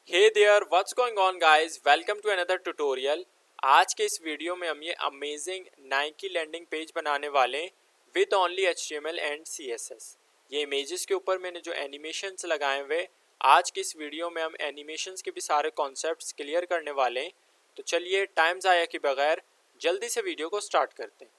Hey there what's going on guys, welcome to another tutorial. आज के इस video में हम ये अमेजिंग नाइकी लैंडिंग पेज बनाने वाले हैं with only HTML and CSS। ये इमेजेस के ऊपर मैंने जो एनिमेशंस लगाए हुए, आज के इस वीडियो में हम एनिमेशंस के भी सारे कॉन्सेप्ट्स क्लियर करने वाले हैं। तो चलिए टाइम ज़ाया के बगैर जल्दी से वीडियो को स्टार्ट करते हैं।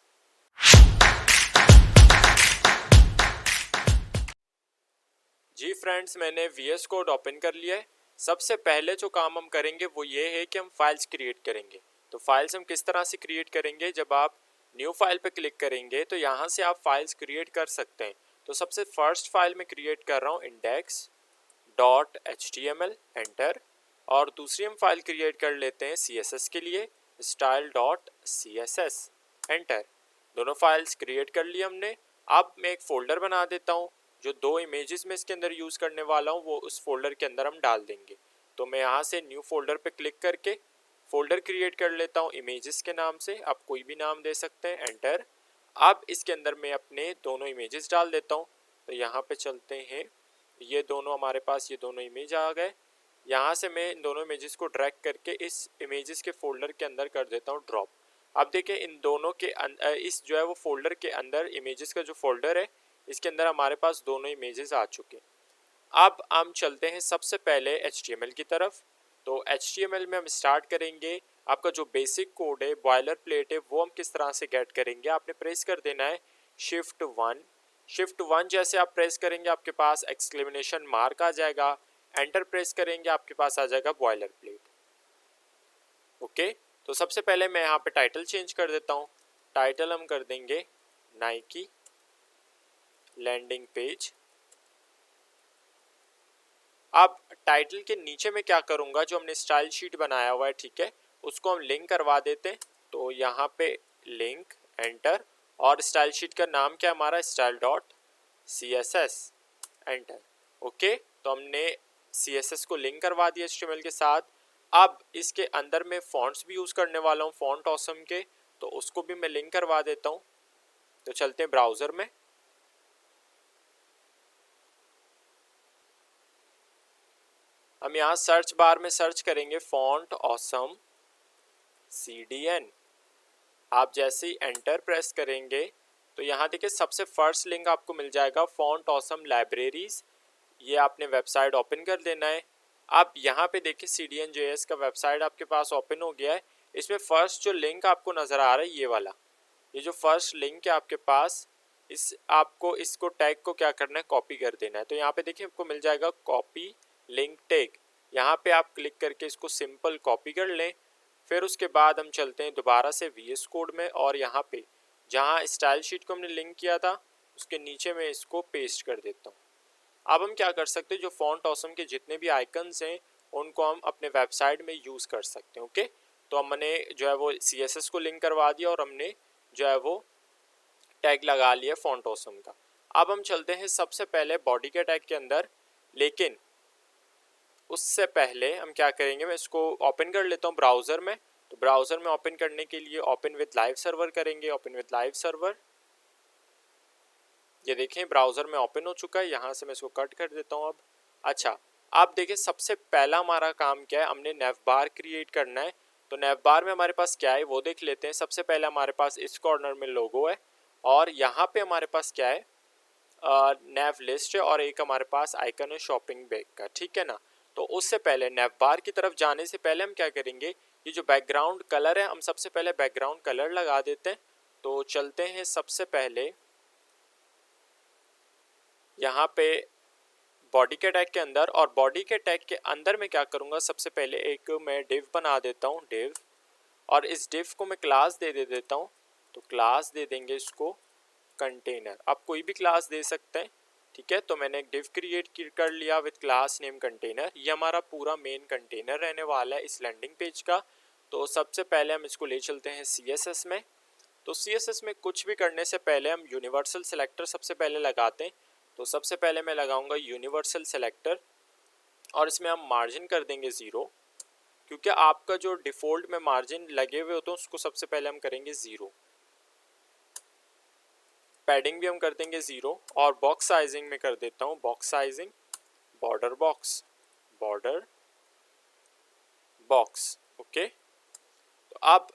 जी फ्रेंड्स, मैंने VS कोड ओपन कर लिया है। सबसे पहले जो काम हम करेंगे वो ये है कि हम फाइल्स क्रिएट करेंगे। तो फाइल्स हम किस तरह से क्रिएट करेंगे, जब आप न्यू फाइल पे क्लिक करेंगे तो यहाँ से आप फाइल्स क्रिएट कर सकते हैं। तो सबसे फर्स्ट फाइल में क्रिएट कर रहा हूँ index.html, एंटर। और दूसरी हम फाइल क्रिएट कर लेते हैं CSS के लिए, style.css, एंटर। दोनों फाइल्स क्रिएट कर ली हमने। अब मैं एक फोल्डर बना देता हूँ। जो दो इमेजेस में इसके अंदर यूज़ करने वाला हूँ वो उस फोल्डर के अंदर हम डाल देंगे। तो मैं यहाँ से न्यू फोल्डर पे क्लिक करके फोल्डर क्रिएट कर लेता हूँ इमेजेस के नाम से। आप कोई भी नाम दे सकते हैं, एंटर। अब इसके अंदर मैं अपने दोनों इमेजेस डाल देता हूँ। तो यहाँ पे चलते हैं, ये दोनों हमारे पास ये दोनों इमेज आ गए। यहाँ से मैं इन दोनों इमेजेस को ड्रैग करके इस इमेजेस के फोल्डर के अंदर कर देता हूँ ड्रॉप। अब देखिए इन दोनों के इस जो है वो फोल्डर के अंदर इमेजेस का जो फोल्डर है, इसके अंदर हमारे पास दोनों इमेजेस आ चुके हैं। अब हम चलते हैं सबसे पहले HTML की तरफ। तो HTML में हम स्टार्ट करेंगे। आपका जो बेसिक कोड है, बॉयलर प्लेट है, वो हम किस तरह से गेट करेंगे, आपने प्रेस कर देना है शिफ्ट वन जैसे आप प्रेस करेंगे आपके पास एक्सक्लेमेशन मार्क आ जाएगा। एंटर प्रेस करेंगे आपके पास आ जाएगा बॉयलर प्लेट। ओके, तो सबसे पहले मैं यहाँ पे टाइटल चेंज कर देता हूँ। टाइटल हम कर देंगे नाइकी लैंडिंग पेज। अब टाइटल के नीचे में क्या करूँगा, जो हमने स्टाइल शीट बनाया हुआ है, ठीक है, उसको हम लिंक करवा देते हैं। तो यहाँ पे लिंक, एंटर। और स्टाइल शीट का नाम क्या हमारा, style.css, एंटर। ओके, तो हमने CSS को लिंक करवा दिया HTML के साथ। अब इसके अंदर मैं फॉन्ट्स भी यूज़ करने वाला हूँ, फॉन्ट ऑसम के, तो उसको भी मैं लिंक करवा देता हूँ। तो चलते हैं ब्राउज़र में। हम यहाँ सर्च बार में सर्च करेंगे फॉन्ट ऑसम CDN। आप जैसे ही एंटर प्रेस करेंगे तो यहाँ देखिए सबसे फर्स्ट लिंक आपको मिल जाएगा फॉन्ट ऑसम लाइब्रेरीज। ये आपने वेबसाइट ओपन कर देना है। अब यहाँ पे देखिए CDN.js का वेबसाइट आपके पास ओपन हो गया है। इसमें फर्स्ट जो लिंक आपको नज़र आ रहा है ये वाला, ये जो फर्स्ट लिंक है आपके पास, इस आपको इसको टैग को क्या करना है, कॉपी कर देना है। तो यहाँ पे देखिए आपको मिल जाएगा कॉपी लिंक टैग। यहाँ पे आप क्लिक करके इसको सिंपल कॉपी कर लें। फिर उसके बाद हम चलते हैं दोबारा से VS कोड में, और यहाँ पे जहाँ स्टाइल शीट को हमने लिंक किया था उसके नीचे में इसको पेस्ट कर देता हूँ। अब हम क्या कर सकते हैं, जो फॉन्ट ऑसम के जितने भी आइकन्स हैं उनको हम अपने वेबसाइट में यूज़ कर सकते हैं। ओके, तो हमने जो है वो CSS को लिंक करवा दिया और हमने जो है वो टैग लगा लिया फॉन्ट ऑसम का। अब हम चलते हैं सबसे पहले बॉडी के टैग के अंदर, लेकिन उससे पहले हम क्या करेंगे, मैं इसको ओपन कर लेता हूँ ब्राउज़र में। तो ब्राउज़र में ओपन करने के लिए ओपन विद लाइव सर्वर करेंगे, ओपन विद लाइव सर्वर। ये देखें ब्राउज़र में ओपन हो चुका है। यहाँ से मैं इसको कट कर देता हूँ अब। अच्छा, आप देखिए सबसे पहला हमारा काम क्या है, हमने नेव बार क्रिएट करना है। तो नेव बार में हमारे पास क्या है वो देख लेते हैं। सबसे पहले हमारे पास इस कॉर्नर में लोगो है, और यहाँ पे हमारे पास क्या है, नेव लिस्ट है, और एक हमारे पास आइकन है शॉपिंग बैग का, ठीक है ना। तो उससे पहले नेव बार की तरफ जाने से पहले हम क्या करेंगे, ये जो बैकग्राउंड कलर है हम सबसे पहले बैकग्राउंड कलर लगा देते हैं। तो चलते हैं सबसे पहले यहाँ पे बॉडी के टैग के अंदर, और बॉडी के टैग के अंदर मैं क्या करूँगा, सबसे पहले एक मैं डिव बना देता हूँ, डिव। और इस डिव को मैं क्लास दे देता हूँ। तो क्लास दे देंगे इसको कंटेनर। आप कोई भी क्लास दे सकते हैं, ठीक है। तो मैंने एक डिव क्रिएट कर लिया विद क्लास नेम कंटेनर। ये हमारा पूरा मेन कंटेनर रहने वाला है इस लैंडिंग पेज का। तो सबसे पहले हम इसको ले चलते हैं CSS में। तो CSS में कुछ भी करने से पहले हम यूनिवर्सल सेलेक्टर सबसे पहले लगाते हैं। तो सबसे पहले मैं लगाऊंगा यूनिवर्सल सेलेक्टर, और इसमें हम मार्जिन कर देंगे 0, क्योंकि आपका जो डिफ़ॉल्ट में मार्जिन लगे हुए होते हैं उसको सबसे पहले हम करेंगे 0। पैडिंग भी हम कर देंगे 0, और बॉक्स साइजिंग में कर देता हूँ box sizing border box border box. Okay, तो अब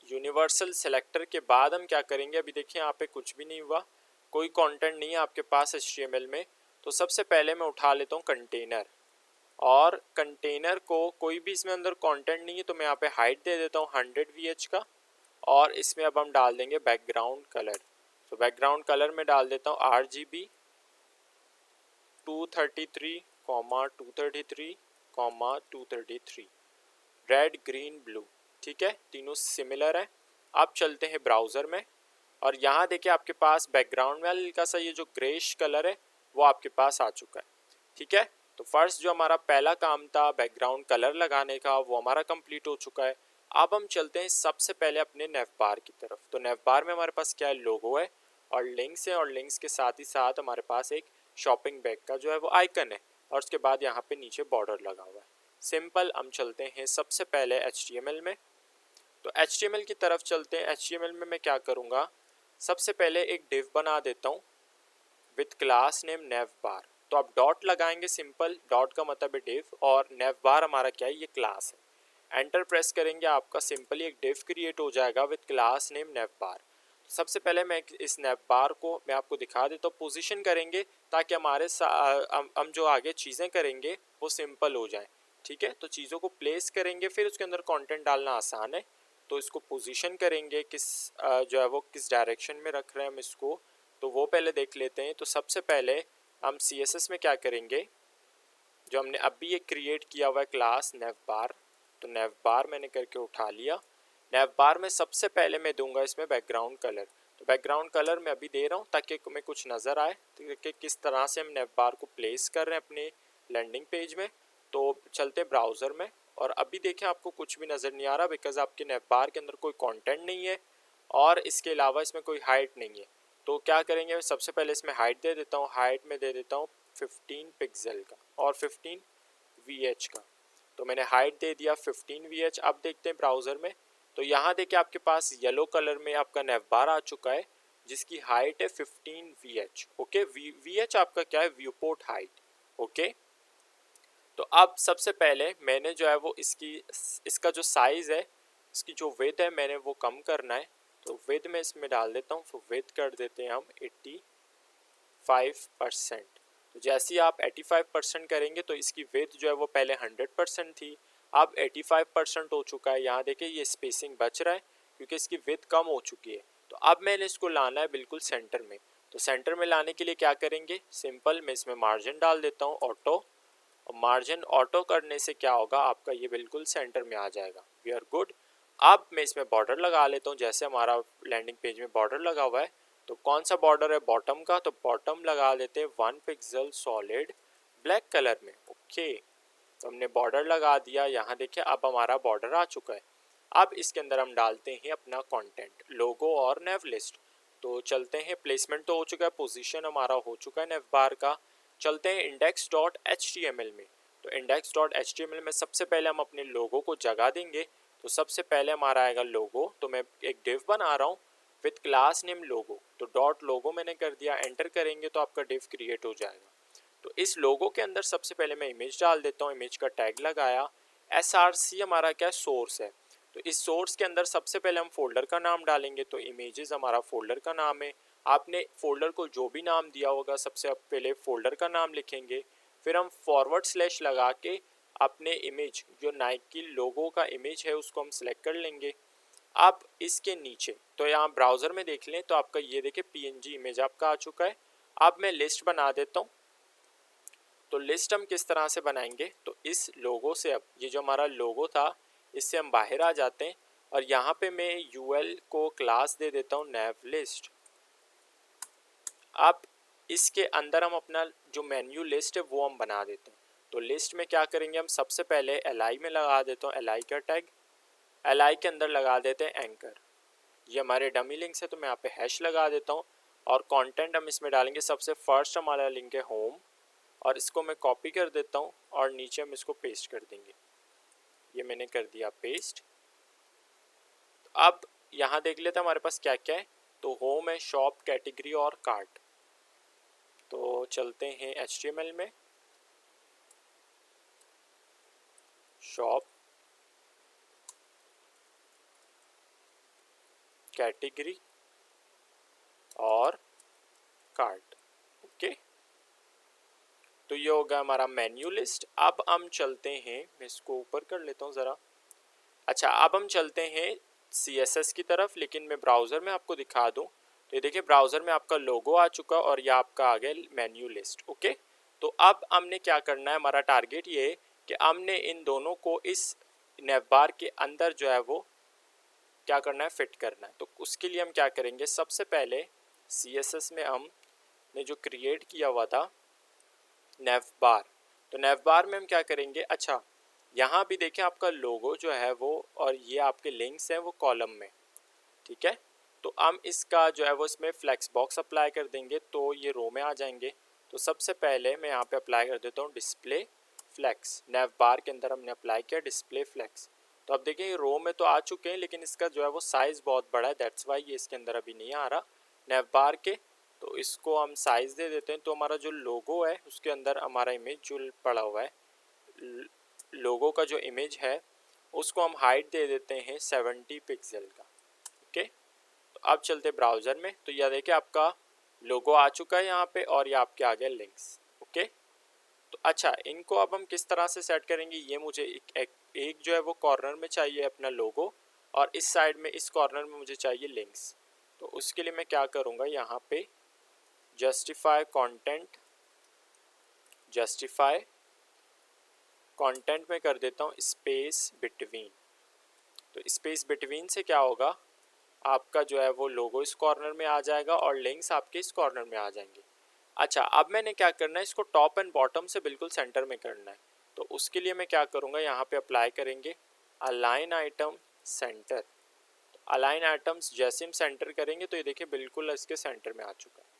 यूनिवर्सल सेलेक्टर के बाद हम क्या करेंगे, अभी देखिए यहाँ पे कुछ भी नहीं हुआ, कोई कंटेंट नहीं है आपके पास HTML में। तो सबसे पहले मैं उठा लेता हूँ कंटेनर, और कंटेनर को कोई भी इसमें अंदर कंटेंट नहीं है तो मैं यहाँ पे हाइट दे देता हूँ 100 VH का, और इसमें अब हम डाल देंगे बैकग्राउंड कलर। तो बैकग्राउंड कलर में डाल देता हूँ RGB 233,233,233 रेड ग्रीन ब्लू। ठीक है, तीनों सिमिलर है। अब चलते हैं ब्राउज़र में, और यहाँ देखिए आपके पास बैकग्राउंड में हल्का सा ये जो ग्रेश कलर है वो आपके पास आ चुका है। ठीक है, तो फर्स्ट जो हमारा पहला काम था बैकग्राउंड कलर लगाने का वो हमारा कंप्लीट हो चुका है। अब हम चलते हैं सबसे पहले अपने नेव बार की तरफ। तो नेव बार में हमारे पास क्या है, लोगो है और लिंक्स है, और लिंक्स के साथ ही साथ हमारे पास एक शॉपिंग बैग का जो है वो आइकन है, और उसके बाद यहाँ पे नीचे बॉर्डर लगा हुआ है। सिंपल। हम चलते हैं सबसे पहले HTML में। तो HTML की तरफ चलते हैं। HTML में मैं क्या करूँगा, सबसे पहले एक डिव बना देता हूँ विथ क्लास नेम नेव बार। तो आप डॉट लगाएंगे, सिंपल, डॉट का मतलब है डिव, और नेव बार हमारा क्या है, ये क्लास है। एंटर प्रेस करेंगे, आपका सिंपली एक डिव क्रिएट हो जाएगा विथ क्लास नेम नेव बार। सबसे पहले मैं इस नेव बार को मैं आपको दिखा देता हूँ, पोजीशन करेंगे ताकि हमारे हम जो आगे चीज़ें करेंगे वो सिंपल हो जाए। ठीक है, तो चीज़ों को प्लेस करेंगे, फिर उसके अंदर कंटेंट डालना आसान है। तो इसको पोजीशन करेंगे, किस जो है वो किस डायरेक्शन में रख रहे हैं हम इसको, तो वो पहले देख लेते हैं। तो सबसे पहले हम CSS में क्या करेंगे, जो हमने अभी ये क्रिएट किया हुआ है क्लास नेव बार, तो नेव बार मैंने करके उठा लिया। नेव बार में सबसे पहले मैं दूंगा इसमें बैकग्राउंड कलर। तो बैकग्राउंड कलर मैं अभी दे रहा हूँ ताकि मैं कुछ नज़र आए कि किस तरह से हम नेव बार को प्लेस कर रहे हैं अपने लैंडिंग पेज में। तो चलते हैं ब्राउज़र में, और अभी देखें आपको कुछ भी नज़र नहीं आ रहा, बिकॉज आपके नेव बार के अंदर कोई कंटेंट नहीं है, और इसके अलावा इसमें कोई हाइट नहीं है। तो क्या करेंगे, सबसे पहले इसमें हाइट दे देता हूँ, हाइट में दे देता हूँ 15 पिक्सल का और 15 VH का। तो मैंने हाइट दे दिया 15 VH। अब देखते हैं ब्राउज़र में, तो यहाँ देखिए आपके पास येलो कलर में आपका नेव बार आ चुका है जिसकी हाइट है 15 VH। ओके, VH आपका क्या है, व्यू पोर्ट हाइट। ओके, तो अब सबसे पहले मैंने जो है वो इसका जो साइज़ है, इसकी जो विड्थ है, मैंने वो कम करना है। तो विड्थ में इसमें डाल देता हूँ, तो विड्थ कर देते हैं हम 85%। तो जैसे ही आप 85% करेंगे तो इसकी विड्थ जो है वो पहले 100% थी, अब 85% हो चुका है। यहाँ देखिए ये स्पेसिंग बच रहा है क्योंकि इसकी विड्थ कम हो चुकी है। तो अब मैंने इसको लाना है बिल्कुल सेंटर में। तो सेंटर में लाने के लिए क्या करेंगे, सिंपल, मैं इसमें मार्जिन डाल देता हूँ ऑटो, और मार्जिन ऑटो करने से क्या होगा, आपका ये बिल्कुल सेंटर में आ जाएगा। We are good. अब मैं इसमें बॉर्डर लगा लेता हूँ, जैसे हमारा लैंडिंग पेज में बॉर्डर लगा हुआ है। तो कौन सा बॉर्डर है, बॉटम का, तो बॉटम लगा देते हैं 1 पिक्सल सॉलिड ब्लैक कलर में। ओके, तो हमने बॉर्डर लगा दिया। यहाँ देखिए अब हमारा बॉर्डर आ चुका है। अब इसके अंदर हम डालते हैं अपना कंटेंट, लोगो और नेव लिस्ट। तो चलते हैं, प्लेसमेंट तो हो चुका है, पोजीशन हमारा हो चुका है नेव बार का। चलते हैं index.html में। तो index.html में सबसे पहले हम अपने लोगो को जगह देंगे। तो सबसे पहले हमारा आएगा लोगो। तो मैं एक डिव बना रहा हूँ विथ क्लास नेम लोगो। तो डॉट लोगो मैंने कर दिया, एंटर करेंगे तो आपका डिव क्रिएट हो जाएगा। तो इस लोगो के अंदर सबसे पहले मैं इमेज डाल देता हूँ, इमेज का टैग लगाया। src हमारा क्या सोर्स है, तो इस सोर्स के अंदर सबसे पहले हम फोल्डर का नाम डालेंगे। तो इमेजेस हमारा फोल्डर का नाम है। आपने फोल्डर को जो भी नाम दिया होगा सबसे पहले फोल्डर का नाम लिखेंगे, फिर हम फॉरवर्ड स्लैश लगा के अपने इमेज जो नाइकी लोगो का इमेज है उसको हम सिलेक्ट कर लेंगे। अब इसके नीचे तो यहाँ ब्राउज़र में देख लें तो आपका ये देखिए PNG इमेज आपका आ चुका है। अब मैं लिस्ट बना देता हूँ। तो लिस्ट हम किस तरह से बनाएंगे, तो इस लोगो से, अब ये जो हमारा लोगो था इससे हम बाहर आ जाते हैं, और यहाँ पे मैं UL को क्लास दे देता हूँ नेव लिस्ट। अब इसके अंदर हम अपना जो मेन्यू लिस्ट है वो हम बना देते हैं। तो लिस्ट में क्या करेंगे, हम सबसे पहले li में लगा देता हूँ li का टैग, li के अंदर लगा देते हैं एंकर। ये हमारे डमी लिंक्स है तो मैं यहाँ पे हैश लगा देता हूँ, और कंटेंट हम इसमें डालेंगे। सबसे फर्स्ट हमारा लिंक है होम, और इसको मैं कॉपी कर देता हूँ और नीचे हम इसको पेस्ट कर देंगे। ये मैंने कर दिया पेस्ट। अब यहाँ देख लेते हैं हमारे पास क्या क्या है। तो होम है, शॉप, कैटेगरी और कार्ट। तो चलते हैं HTML में, शॉप, कैटेगरी और कार्ट। ओके, तो ये होगा हमारा मेन्यू लिस्ट। अब हम चलते हैं, मैं इसको ऊपर कर लेता हूँ ज़रा। अच्छा, अब हम चलते हैं CSS की तरफ, लेकिन मैं ब्राउज़र में आपको दिखा दूँ। तो ये देखिए ब्राउज़र में आपका लोगो आ चुका और ये आपका आ गया मेन्यू लिस्ट। ओके, तो अब हमने क्या करना है, हमारा टारगेट ये है कि हमने इन दोनों को इस नेवबार के अंदर जो है वो क्या करना है, फिट करना है। तो उसके लिए हम क्या करेंगे, सबसे पहले CSS में हमने जो क्रिएट किया हुआ था नेवबार, तो नेवबार में हम क्या करेंगे, अच्छा यहाँ भी देखें आपका लोगो जो है वो और ये आपके लिंक्स हैं वो कॉलम में, ठीक है। तो हम इसका जो है वो इसमें फ्लेक्स बॉक्स अप्लाई कर देंगे तो ये रो में आ जाएंगे। तो सबसे पहले मैं यहाँ पे अप्लाई कर देता हूँ डिस्प्ले फ्लेक्स। नेव बार के अंदर हमने अप्लाई किया डिस्प्ले फ्लेक्स। तो अब देखिए ये रो में तो आ चुके हैं, लेकिन इसका जो है वो साइज़ बहुत बड़ा है, दैट्स वाई ये इसके अंदर अभी नहीं आ रहा नेव बार के। तो इसको हम साइज़ दे देते हैं। तो हमारा जो लोगो है उसके अंदर हमारा इमेज जो पड़ा हुआ है, लोगो का जो इमेज है उसको हम हाइट दे देते हैं 70 पिक्सल का। ओके, तो अब चलते ब्राउज़र में। तो यह देखिए आपका लोगो आ चुका है यहाँ पे और ये आपके आ गए लिंक्स। ओके, तो अच्छा इनको अब हम किस तरह से सेट करेंगे, ये मुझे एक जो है वो कॉर्नर में चाहिए अपना लोगो और इस साइड में इस कॉर्नर में मुझे चाहिए लिंक्स। तो उसके लिए मैं क्या करूँगा, यहाँ पे जस्टिफाई कंटेंट, जस्टिफाई कंटेंट में कर देता हूँ स्पेस बिटवीन। तो स्पेस बिटवीन से क्या होगा, आपका जो है वो लोगो इस कॉर्नर में आ जाएगा और लिंक्स आपके इस कॉर्नर में आ जाएंगे। अच्छा, अब मैंने क्या करना है, इसको टॉप एंड बॉटम से बिल्कुल सेंटर में करना है। तो उसके लिए मैं क्या करूँगा, यहाँ पे अप्लाई करेंगे अलाइन आइटम सेंटर। तो अलाइन आइटम्स जैसे हम सेंटर करेंगे तो ये देखिए बिल्कुल इसके सेंटर में आ चुका है।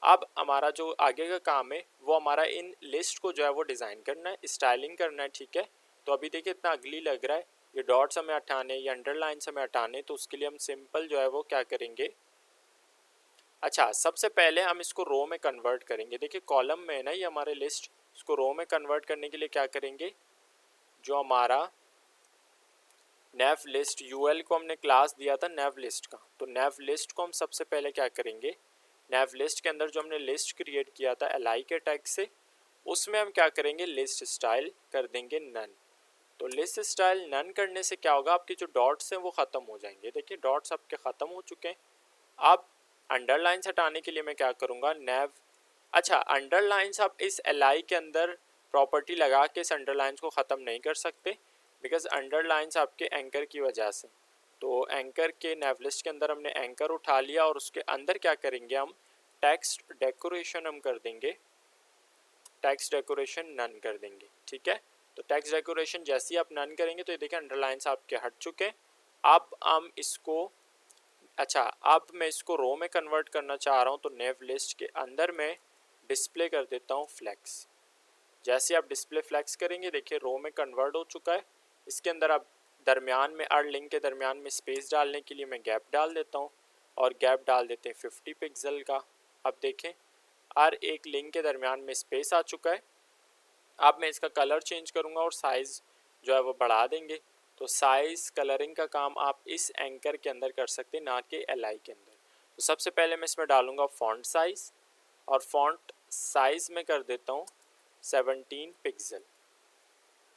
अब हमारा जो आगे का काम है वो हमारा इन लिस्ट को जो है वो डिज़ाइन करना है, स्टाइलिंग करना है, ठीक है। तो अभी देखिए इतना अगली लग रहा है, ये डॉट्स हमें हटाने, ये अंडरलाइन हमें हटाने। तो उसके लिए हम सिंपल जो है वो क्या करेंगे, अच्छा सबसे पहले हम इसको रो में कन्वर्ट करेंगे। देखिए कॉलम में है ना ये हमारे लिस्ट, इसको रो में कन्वर्ट करने के लिए क्या करेंगे, जो हमारा नेव लिस्ट यूएल को हमने क्लास दिया था नेव लिस्ट का, तो नेव लिस्ट को हम सबसे पहले क्या करेंगे, नेव लिस्ट के अंदर जो हमने लिस्ट क्रिएट किया था li के टैग से, उसमें हम क्या करेंगे, लिस्ट स्टाइल कर देंगे नन। तो लिस्ट स्टाइल नन करने से क्या होगा, आपके जो डॉट्स हैं वो ख़त्म हो जाएंगे। देखिए डॉट्स आपके ख़त्म हो चुके हैं। अब अंडरलाइंस हटाने के लिए मैं क्या करूँगा, नेव, अच्छा अंडरलाइंस आप इस li के अंदर प्रॉपर्टी लगा के इस अंडरलाइंस को ख़त्म नहीं कर सकते, बिकॉज अंडरलाइंस आपके एंकर की वजह से। तो एंकर के नेव लिस्ट के अंदर हमने एंकर उठा लिया और उसके अंदर क्या करेंगे, हम टेक्स्ट डेकोरेशन हम कर देंगे, टेक्स्ट डेकोरेशन नन कर देंगे, ठीक है। तो टेक्स्ट डेकोरेशन जैसे ही आप नन करेंगे तो ये देखिए अंडरलाइंस आपके हट चुके हैं। अब हम इसको, अच्छा अब मैं इसको रो में कन्वर्ट करना चाह रहा हूँ, तो नेव लिस्ट के अंदर मैं डिस्प्ले कर देता हूँ फ्लेक्स। जैसे आप डिस्प्ले फ्लेक्स करेंगे देखिए रो में कन्वर्ट हो चुका है। इसके अंदर आप दरमियान में हर लिंक के दरमियान में स्पेस डालने के लिए मैं गैप डाल देता हूँ और गैप डाल देते हैं 50 पिक्सल का। अब देखें हर एक लिंक के दरमियान में स्पेस आ चुका है। अब मैं इसका कलर चेंज करूँगा और साइज़ जो है वो बढ़ा देंगे। तो साइज़ कलरिंग का काम आप इस एंकर के अंदर कर सकते हैं, ना कि li के अंदर। तो सबसे पहले मैं इसमें डालूँगा फॉन्ट साइज़ और फॉन्ट साइज़ में कर देता हूँ 17 पिक्सल।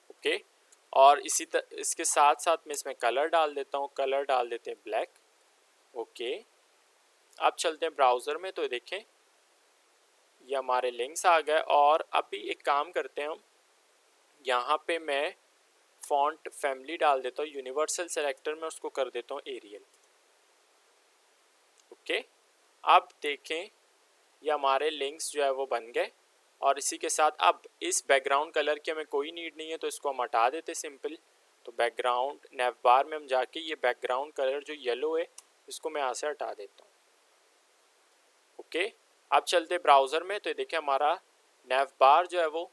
ओके, और इसके साथ साथ मैं इसमें कलर डाल देता हूँ, कलर डाल देते हैं ब्लैक। ओके, अब चलते हैं ब्राउज़र में। तो देखें ये हमारे लिंक्स आ गए और अभी एक काम करते हैं हम, यहाँ पे मैं फॉन्ट फैमिली डाल देता हूँ, यूनिवर्सल सेलेक्टर में उसको कर देता हूँ एरियल। ओके, अब देखें ये हमारे लिंक्स जो है वो बन गए और इसी के साथ अब इस बैकग्राउंड कलर की हमें कोई नीड नहीं है तो इसको हम हटा देते सिंपल। तो बैकग्राउंड नेव बार में हम जाके ये बैकग्राउंड कलर जो येलो है इसको मैं यहाँ से हटा देता हूँ। ओके, अब चलते ब्राउज़र में। तो देखिए हमारा नेव बार जो है वो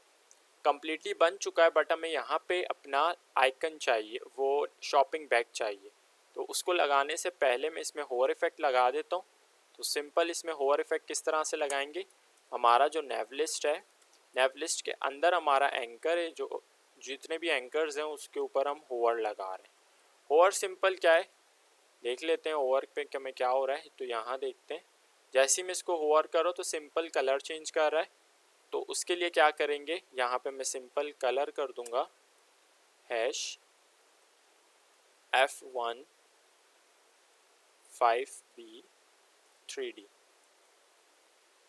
कम्प्लीटली बन चुका है, बट हमें यहाँ पे अपना आइकन चाहिए, वो शॉपिंग बैग चाहिए। तो उसको लगाने से पहले मैं इसमें होवर इफेक्ट लगा देता हूँ। तो सिंपल इसमें होवर इफेक्ट किस तरह से लगाएंगे, हमारा जो नेव लिस्ट है, नेव लिस्ट के अंदर हमारा एंकर है, जो जितने भी एंकर्स हैं उसके ऊपर हम होवर लगा रहे हैं। होवर सिंपल क्या है, देख लेते हैं होवर पे हमें क्या हो रहा है। तो यहाँ देखते हैं, जैसे ही मैं इसको होवर करो तो सिंपल कलर चेंज कर रहा है। तो उसके लिए क्या करेंगे, यहाँ पे मैं सिंपल कलर कर दूंगा #F15B3D।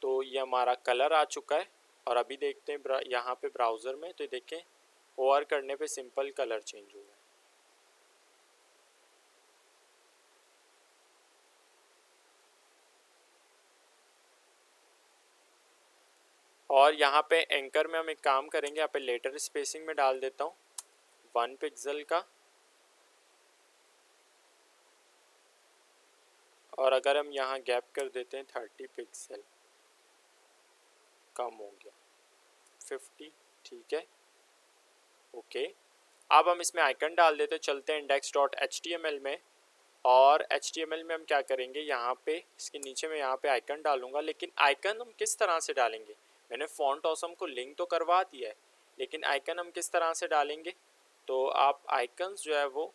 तो ये हमारा कलर आ चुका है। और अभी देखते हैं यहाँ पे ब्राउज़र में, तो देखें होवर करने पे सिंपल कलर चेंज हुआ है। और यहाँ पे एंकर में हम एक काम करेंगे, यहाँ पे लेटर स्पेसिंग में डाल देता हूँ 1 पिक्सल का। और अगर हम यहाँ गैप कर देते हैं 30 पिक्सल, कम हो गया 50, ठीक है ओके। अब हम इसमें आइकन डाल देते हैं, चलते हैं index.html में। और HTML में हम क्या करेंगे, यहाँ पे इसके नीचे में यहाँ पे आइकन डालूंगा। लेकिन आइकन हम किस तरह से डालेंगे, मैंने फॉन्ट ऑसम को लिंक तो करवा दिया है, लेकिन आइकन हम किस तरह से डालेंगे। तो आप आइकन्स जो है वो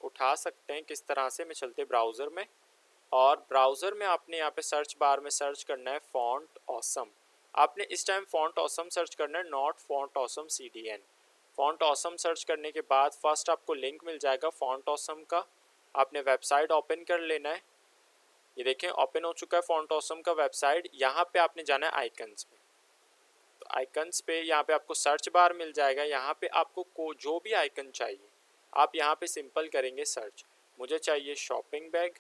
उठा सकते हैं किस तरह से। मैं चलते ब्राउज़र में, और ब्राउज़र में आपने यहाँ पे सर्च बार में सर्च करना है फॉन्ट ऑसम। आपने इस टाइम फॉन्ट ऑसम सर्च करना है, not font awesome CDN। Font awesome search करने के बाद फर्स्ट आपको लिंक मिल जाएगा फॉन्ट ऑसम का। आपने वेबसाइट ओपन कर लेना है। ये देखें ओपन हो चुका है फॉन्ट ऑसम का वेबसाइट। यहाँ पे आपने जाना है आइकन्स पे। तो आइकन्स पे यहाँ पे आपको सर्च बार मिल जाएगा। यहाँ पे आपको जो भी आइकन चाहिए आप यहाँ पे सिंपल करेंगे सर्च। मुझे चाहिए शॉपिंग बैग,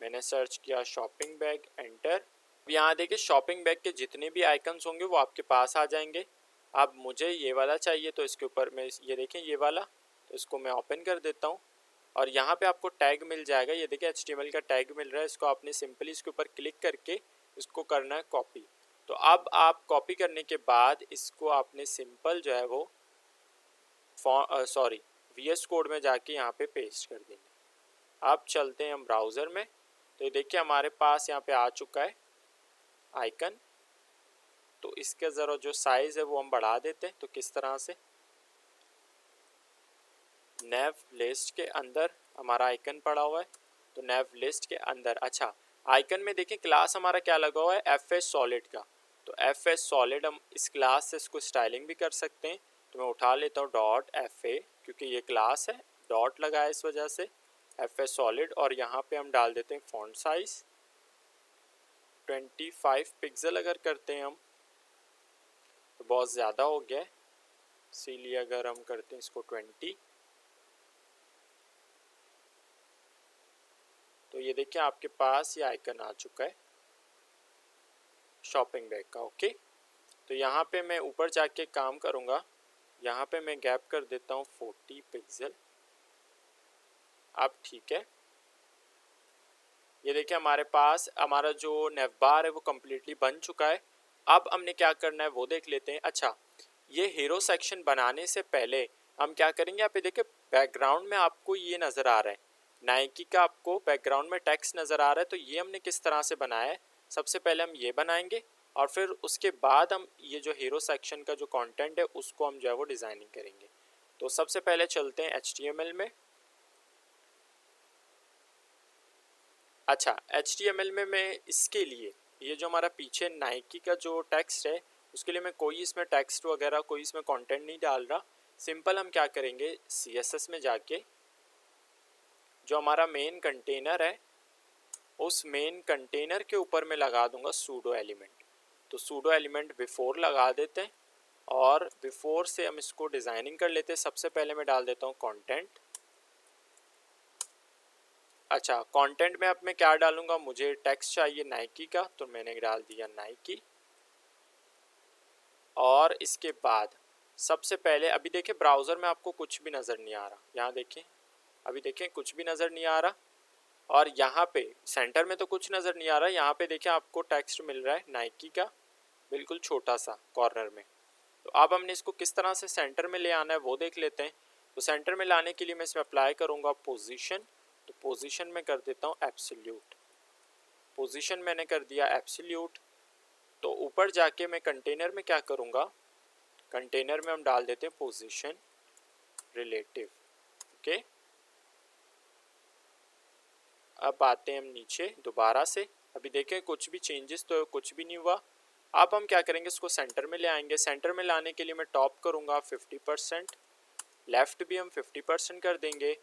मैंने सर्च किया शॉपिंग बैग, एंटर। यहाँ देखिए शॉपिंग बैग के जितने भी आइकन्स होंगे वो आपके पास आ जाएंगे। अब मुझे ये वाला चाहिए तो इसके ऊपर मैं ये देखें ये वाला, तो इसको मैं ओपन कर देता हूँ। और यहाँ पे आपको टैग मिल जाएगा, ये देखिए HTML का टैग मिल रहा है। इसको आपने सिंपली इसके ऊपर क्लिक करके इसको करना है कॉपी। तो अब आप कॉपी करने के बाद इसको आपने सिंपल जो है वो VS कोड में जाके यहाँ पे पेस्ट कर देंगे। अब चलते हैं हम ब्राउज़र में, तो देखिए हमारे पास यहाँ पे आ चुका है आइकन। तो इसका ज़रा जो साइज़ है वो हम बढ़ा देते हैं। तो किस तरह से, नेव लिस्ट के अंदर हमारा आइकन पड़ा हुआ है। तो नेव लिस्ट के अंदर, अच्छा आइकन में देखिए क्लास हमारा क्या लगा हुआ है, FS सॉलिड का। तो FS सॉलिड हम इस क्लास से इसको स्टाइलिंग भी कर सकते हैं। तो मैं उठा लेता हूँ .fa, क्योंकि ये क्लास है, डॉट लगा है इस वजह से FS सॉलिड। और यहाँ पे हम डाल देते हैं फॉन्ट साइज 25 पिक्सल। अगर करते हैं हम तो बहुत ज़्यादा हो गया है, इसीलिए अगर हम करते हैं इसको 20, तो ये देखिए आपके पास ये आइकन आ चुका है शॉपिंग बैग का ओके। तो यहाँ पे मैं ऊपर जाके काम करूँगा, यहाँ पे मैं गैप कर देता हूँ 40 पिक्सल। अब ठीक है, ये देखिए हमारे पास हमारा जो नेवबार है वो कम्प्लीटली बन चुका है। अब हमने क्या करना है वो देख लेते हैं। अच्छा, ये हीरो सेक्शन बनाने से पहले हम क्या करेंगे, यहाँ पे देखिए बैकग्राउंड में आपको ये नज़र आ रहा है नाइकी का, आपको बैकग्राउंड में टेक्स्ट नज़र आ रहा है। तो ये हमने किस तरह से बनाया है, सबसे पहले हम ये बनाएंगे और फिर उसके बाद हम ये जो हीरो सेक्शन का जो कंटेंट है उसको हम जो है वो डिज़ाइनिंग करेंगे। तो सबसे पहले चलते हैं HTML में। अच्छा, HTML में मैं इसके लिए ये जो हमारा पीछे नाइकी का जो टेक्स्ट है उसके लिए मैं कोई इसमें टेक्स्ट वगैरह कोई इसमें कंटेंट नहीं डाल रहा। सिंपल हम क्या करेंगे, CSS में जाके जो हमारा मेन कंटेनर है उस मेन कंटेनर के ऊपर मैं लगा दूंगा सूडो एलिमेंट। तो सूडो एलिमेंट बिफोर लगा देते हैं और बिफोर से हम इसको डिज़ाइनिंग कर लेते हैं। सबसे पहले मैं डाल देता हूँ कंटेंट। अच्छा, कंटेंट में अब मैं क्या डालूंगा, मुझे टेक्स्ट चाहिए नाइकी का, तो मैंने डाल दिया नाइकी। और इसके बाद सबसे पहले अभी देखिए ब्राउज़र में आपको कुछ भी नज़र नहीं आ रहा, यहाँ देखें अभी देखें कुछ भी नज़र नहीं आ रहा। और यहाँ पे सेंटर में तो कुछ नज़र नहीं आ रहा, यहाँ पे देखिए आपको टेक्स्ट मिल रहा है नाइकी का बिल्कुल छोटा सा कॉर्नर में। तो अब हमने इसको किस तरह से सेंटर में ले आना है वो देख लेते हैं। तो सेंटर में लाने के लिए मैं इसमें अप्लाई करूँगा पोजीशन। तो पोजीशन में कर देता हूँ एब्सोल्यूट, पोजीशन मैंने कर दिया एब्सोल्यूट। तो ऊपर जाके मैं कंटेनर में क्या करूँगा, कंटेनर में हम डाल देते हैं पोजीशन रिलेटिव ओके। अब आते हैं हम नीचे दोबारा से। अभी देखें कुछ भी चेंजेस तो कुछ भी नहीं हुआ। अब हम क्या करेंगे, इसको सेंटर में ले आएंगे। सेंटर में लाने के लिए मैं टॉप करूँगा 50%, लेफ़्ट भी हम 50% कर देंगे,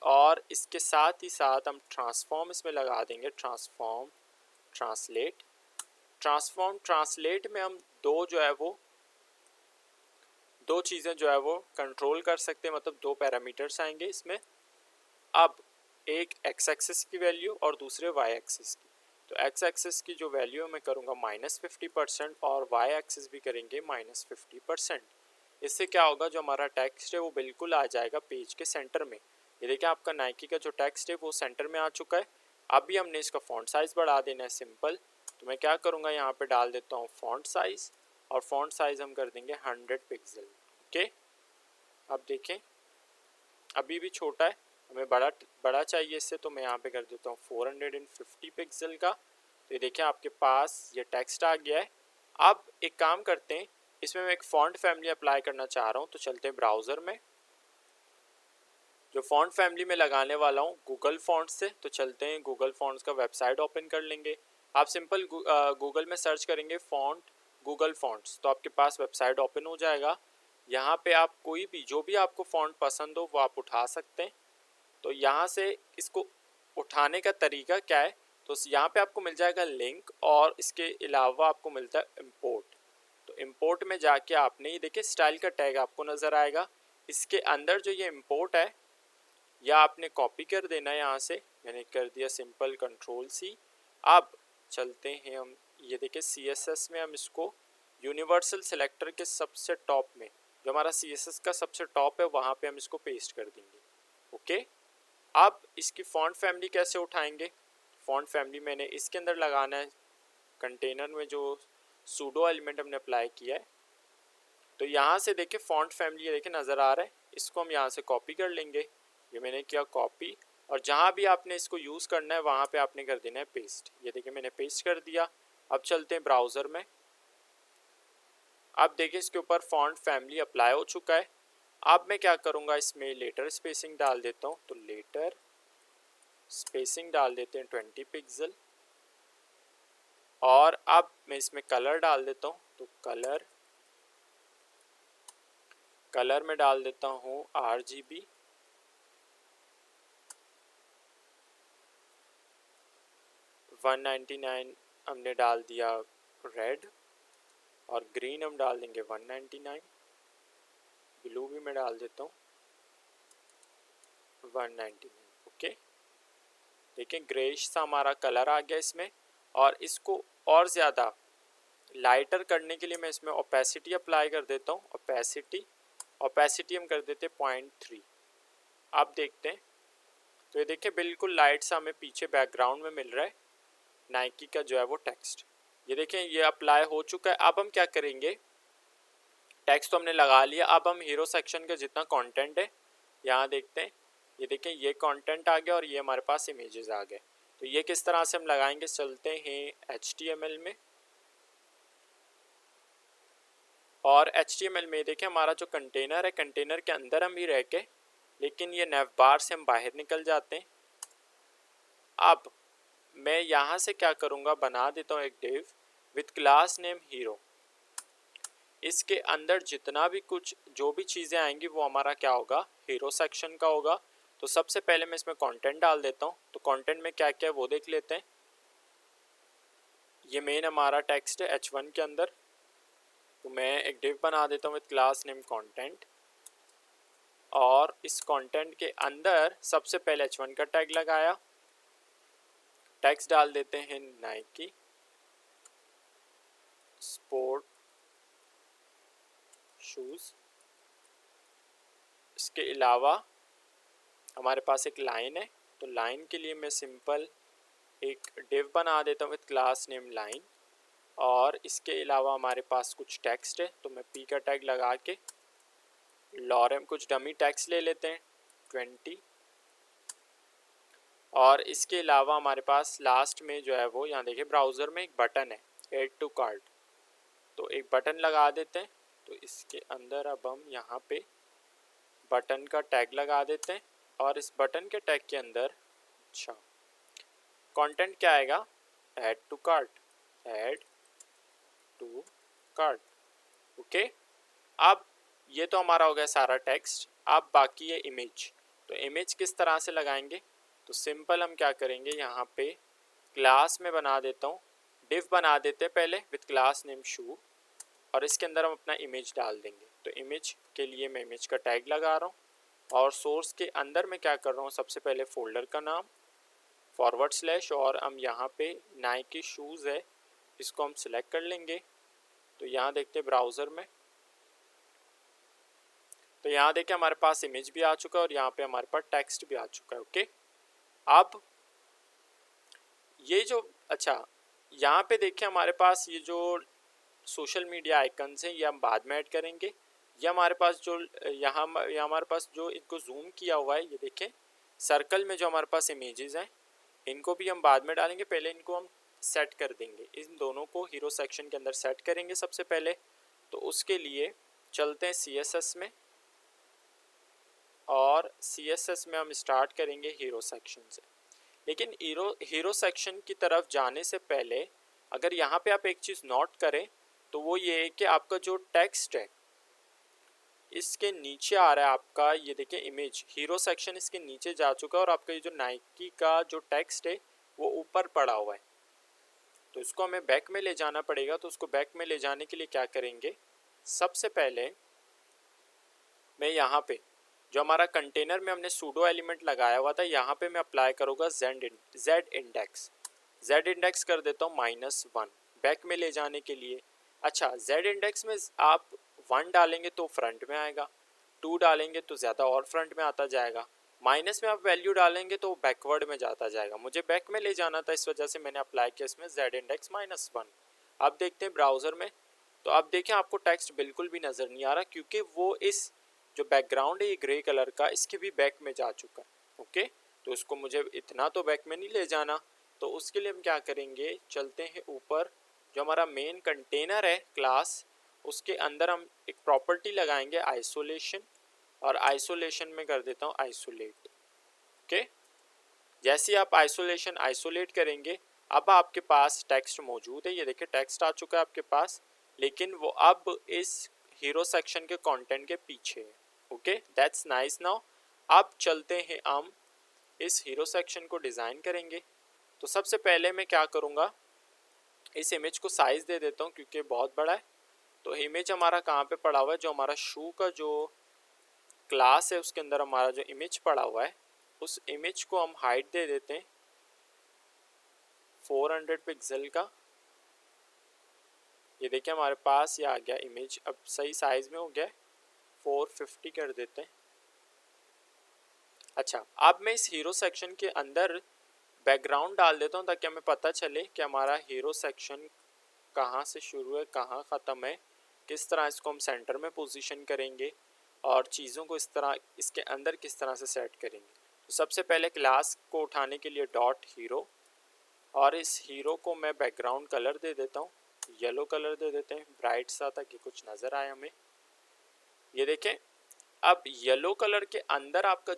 और इसके साथ ही साथ हम ट्रांसफॉर्म इसमें लगा देंगे। ट्रांसफॉर्म ट्रांसलेट, ट्रांसफॉर्म ट्रांसलेट में हम दो चीज़ें जो है वो कंट्रोल कर सकते हैं, मतलब दो पैरामीटर्स आएंगे इसमें। अब एक एक्स एक्सिस की वैल्यू और दूसरे वाई एक्सिस की। तो एक्स एक्सिस की जो वैल्यू मैं करूँगा -50% और वाई एक्सिस भी करेंगे -50%। इससे क्या होगा, जो हमारा टेक्स्ट है वो बिल्कुल आ जाएगा पेज के सेंटर में। ये देखिए आपका नाइकी का जो टेक्स्ट है वो सेंटर में आ चुका है। अभी हमने इसका फॉन्ट साइज़ बढ़ा देना है, सिंपल। तो मैं क्या करूँगा, यहाँ पे डाल देता हूँ फॉन्ट साइज़, और फॉन्ट साइज़ हम कर देंगे 100 पिक्सल। ओके, अब देखें अभी भी छोटा है, हमें बड़ा चाहिए इससे, तो मैं यहाँ पे कर देता हूँ 450 पिक्सल का। तो ये देखिए आपके पास ये टेक्स्ट आ गया है। अब एक काम करते हैं, इसमें मैं एक फ़ॉन्ट फैमिली अप्लाई करना चाह रहा हूँ। तो चलते हैं ब्राउज़र में, जो फ़ॉन्ट फैमिली में लगाने वाला हूँ गूगल फ़ॉन्ट से। तो चलते हैं गूगल फ़ॉन्ट्स का वेबसाइट ओपन कर लेंगे। आप सिंपल गूगल में सर्च करेंगे फ़ॉन्ट गूगल फ़ॉन्ट्स, तो आपके पास वेबसाइट ओपन हो जाएगा। यहाँ पे आप कोई भी जो भी आपको फ़ॉन्ट पसंद हो वो आप उठा सकते हैं। तो यहाँ से इसको उठाने का तरीका क्या है, तो यहाँ पे आपको मिल जाएगा लिंक, और इसके अलावा आपको मिलता है इंपोर्ट। तो इंपोर्ट में जाके आपने ये देखिए स्टाइल का टैग आपको नज़र आएगा। इसके अंदर जो ये इंपोर्ट है या आपने कॉपी कर देना है, यहाँ से मैंने कर दिया सिंपल Ctrl+C। अब चलते हैं हम, ये देखिए CSS में हम इसको यूनिवर्सल सिलेक्टर के सबसे टॉप में, जो हमारा CSS का सबसे टॉप है, वहाँ पे हम इसको पेस्ट कर देंगे। ओके, अब इसकी फ़ॉन्ट फैमिली कैसे उठाएंगे, फ़ॉन्ट फैमिली मैंने इसके अंदर लगाना है, कंटेनर में जो सूडो एलिमेंट हमने अप्लाई किया है। तो यहाँ से देखिए फ़ॉन्ट फैमिली ये देखिए नज़र आ रहा है, इसको हम यहाँ से कॉपी कर लेंगे। ये मैंने किया कॉपी, और जहाँ भी आपने इसको यूज़ करना है वहाँ पे आपने कर देना है पेस्ट। ये देखिए मैंने पेस्ट कर दिया। अब चलते हैं ब्राउज़र में। अब देखिए इसके ऊपर फ़ॉन्ट फैमिली अप्लाई हो चुका है। अब मैं क्या करूँगा, इसमें लेटर स्पेसिंग डाल देता हूँ। तो लेटर स्पेसिंग डाल देते हैं 20 पिक्सल, और अब मैं इसमें कलर डाल देता हूँ। तो कलर में डाल देता हूँ RGB, $199 हमने डाल दिया रेड, और ग्रीन हम डाल देंगे 199, ब्लू भी मैं डाल देता हूँ 199। ओके, देखिए ग्रेइश सा हमारा कलर आ गया इसमें। और इसको और ज़्यादा लाइटर करने के लिए मैं इसमें ओपेसिटी अप्लाई कर देता हूँ। ओपेसिटी हम कर देते हैं 0.3। आप देखते हैं तो ये देखिए बिल्कुल लाइट सा हमें पीछे बैकग्राउंड में मिल रहा है नाइकी का जो है वो टेक्स्ट। ये देखें ये अप्लाई हो चुका है। अब हम क्या करेंगे, टेक्स्ट तो हमने लगा लिया, अब हम हीरो सेक्शन का जितना कंटेंट है यहाँ देखते हैं। ये देखें ये कंटेंट आ गया, और ये हमारे पास इमेजेस आ गए। तो ये किस तरह से हम लगाएंगे, चलते हैं HTML में, और HTML में देखें हमारा जो कंटेनर है, कंटेनर के अंदर हम भी रह के, लेकिन ये नेव बार से हम बाहर निकल जाते हैं। अब मैं यहाँ से क्या करूँगा, बना देता हूँ एक div with class name hero. इसके अंदर जितना भी कुछ जो भी चीज़ें आएंगी वो हमारा क्या होगा, हीरो सेक्शन का होगा। तो सबसे पहले मैं इसमें कंटेंट डाल देता हूँ। तो कंटेंट में क्या क्या है वो देख लेते हैं। ये मेन हमारा टेक्स्ट है H1 के अंदर। तो मैं एक डिव बना देता हूँ विथ क्लास नेम कंटेंट, और इस कंटेंट के अंदर सबसे पहले H1 का टैग लगाया। टैग्स डाल देते हैं नाइकी स्पोर्ट शूज़। इसके अलावा हमारे पास एक लाइन है, तो लाइन के लिए मैं सिंपल एक डिव बना देता हूँ विथ क्लास नेम लाइन, और इसके अलावा हमारे पास कुछ टेक्स्ट है। तो मैं P का टैग लगा के लॉरेम कुछ डमी टेक्स्ट ले लेते हैं 20, और इसके अलावा हमारे पास लास्ट में जो है वो यहाँ देखिए ब्राउज़र में एक बटन है ऐड टू कार्ट। तो एक बटन लगा देते हैं। तो इसके अंदर अब हम यहाँ पे बटन का टैग लगा देते हैं, और इस बटन के टैग के अंदर अच्छा कंटेंट क्या आएगा, add to cart, add to cart. Okay, अब ये तो हमारा हो गया सारा टेक्स्ट। अब बाकी है इमेज। तो इमेज किस तरह से लगाएंगे, तो सिंपल हम क्या करेंगे, यहाँ पे क्लास में बना देता हूँ, डिव बना देते हैं पहले विथ क्लास नेम शू, और इसके अंदर हम अपना इमेज डाल देंगे। तो इमेज के लिए मैं इमेज का टैग लगा रहा हूँ, और सोर्स के अंदर मैं क्या कर रहा हूँ, सबसे पहले फोल्डर का नाम फॉरवर्ड स्लैश, और हम यहाँ पे नाइकी शूज़ है इसको हम सिलेक्ट कर लेंगे। तो यहाँ देखते हैं ब्राउज़र में, तो यहाँ देखिए हमारे पास इमेज भी आ चुका है और यहाँ पे हमारे पास टेक्स्ट भी आ चुका है। ओके, अब ये जो अच्छा यहाँ पे देखिए हमारे पास ये जो सोशल मीडिया आइकन्स हैं ये हम बाद में ऐड करेंगे। ये हमारे पास जो यहाँ हमारे पास जो इनको जूम किया हुआ है, ये देखें सर्कल में जो हमारे पास इमेजेस हैं इनको भी हम बाद में डालेंगे, पहले इनको हम सेट कर देंगे। इन दोनों को हीरो सेक्शन के अंदर सेट करेंगे सबसे पहले। तो उसके लिए चलते हैं CSS में, और CSS में हम स्टार्ट करेंगे हीरो सेक्शन से। लेकिन हीरो सेक्शन की तरफ जाने से पहले अगर यहाँ पे आप एक चीज़ नोट करें तो वो ये है कि आपका जो टेक्स्ट है इसके नीचे आ रहा है आपका, ये देखिए इमेज हीरो सेक्शन इसके नीचे जा चुका है, और आपका ये जो नाइकी का जो टेक्स्ट है वो ऊपर पड़ा हुआ है। तो इसको हमें बैक में ले जाना पड़ेगा। तो उसको बैक में ले जाने के लिए क्या करेंगे, सबसे पहले मैं यहाँ पे जो हमारा कंटेनर में हमने सूडो एलिमेंट लगाया हुआ था यहाँ पे मैं अप्लाई करूँगा जेड इंडेक्स। जेड इंडेक्स कर देता हूँ -1 बैक में ले जाने के लिए। अच्छा, जेड इंडेक्स में आप 1 डालेंगे तो फ्रंट में आएगा, 2 डालेंगे तो ज़्यादा और फ्रंट में आता जाएगा, माइनस में आप वैल्यू डालेंगे तो बैकवर्ड में जाता जाएगा। मुझे बैक में ले जाना था, इस वजह से मैंने अप्लाई किया इसमें जेड इंडेक्स -1। अब देखते हैं ब्राउज़र में, तो अब देखें आपको टेक्स्ट बिल्कुल भी नज़र नहीं आ रहा, क्योंकि वो इस जो बैकग्राउंड है ये ग्रे कलर का इसके भी बैक में जा चुका है। ओके, तो उसको मुझे इतना तो बैक में नहीं ले जाना। तो उसके लिए हम क्या करेंगे, चलते हैं ऊपर, जो हमारा मेन कंटेनर है क्लास उसके अंदर हम एक प्रॉपर्टी लगाएंगे आइसोलेशन, और आइसोलेशन में कर देता हूँ आइसोलेट। ओके, जैसे आप आइसोलेशन आइसोलेट करेंगे अब आपके पास टेक्स्ट मौजूद है। ये देखिए टेक्स्ट आ चुका है आपके पास, लेकिन वो अब इस हीरो सेक्शन के कंटेंट के पीछे है। Okay, that's nice. नाउ अब चलते हैं हम इस हीरो सेक्शन को डिज़ाइन करेंगे। तो सबसे पहले मैं क्या करूँगा, इस इमेज को साइज़ दे देता हूँ क्योंकि बहुत बड़ा है। तो इमेज हमारा कहाँ पे पड़ा हुआ है, जो हमारा शू का जो क्लास है उसके अंदर हमारा जो इमेज पड़ा हुआ है उस इमेज को हम हाइट दे देते हैं 400 पिक्सल का। ये देखिए हमारे पास ये आ गया इमेज, अब सही साइज़ में हो गया है, 450 कर देते हैं। अच्छा, अब मैं इस हीरो सेक्शन के अंदर बैकग्राउंड डाल देता हूँ ताकि हमें पता चले कि हमारा हीरो सेक्शन कहाँ से शुरू है कहाँ ख़त्म है, किस तरह इसको हम सेंटर में पोजीशन करेंगे और चीज़ों को इस तरह इसके अंदर किस तरह से सेट करेंगे। तो सबसे पहले क्लास को उठाने के लिए डॉट हीरो, और इस हीरो को मैं बैकग्राउंड कलर दे देता हूँ, येलो कलर दे देते हैं ब्राइट सा ताकि कुछ नज़र आए हमें। ये देखें अब येलो कलर के अंदर आपका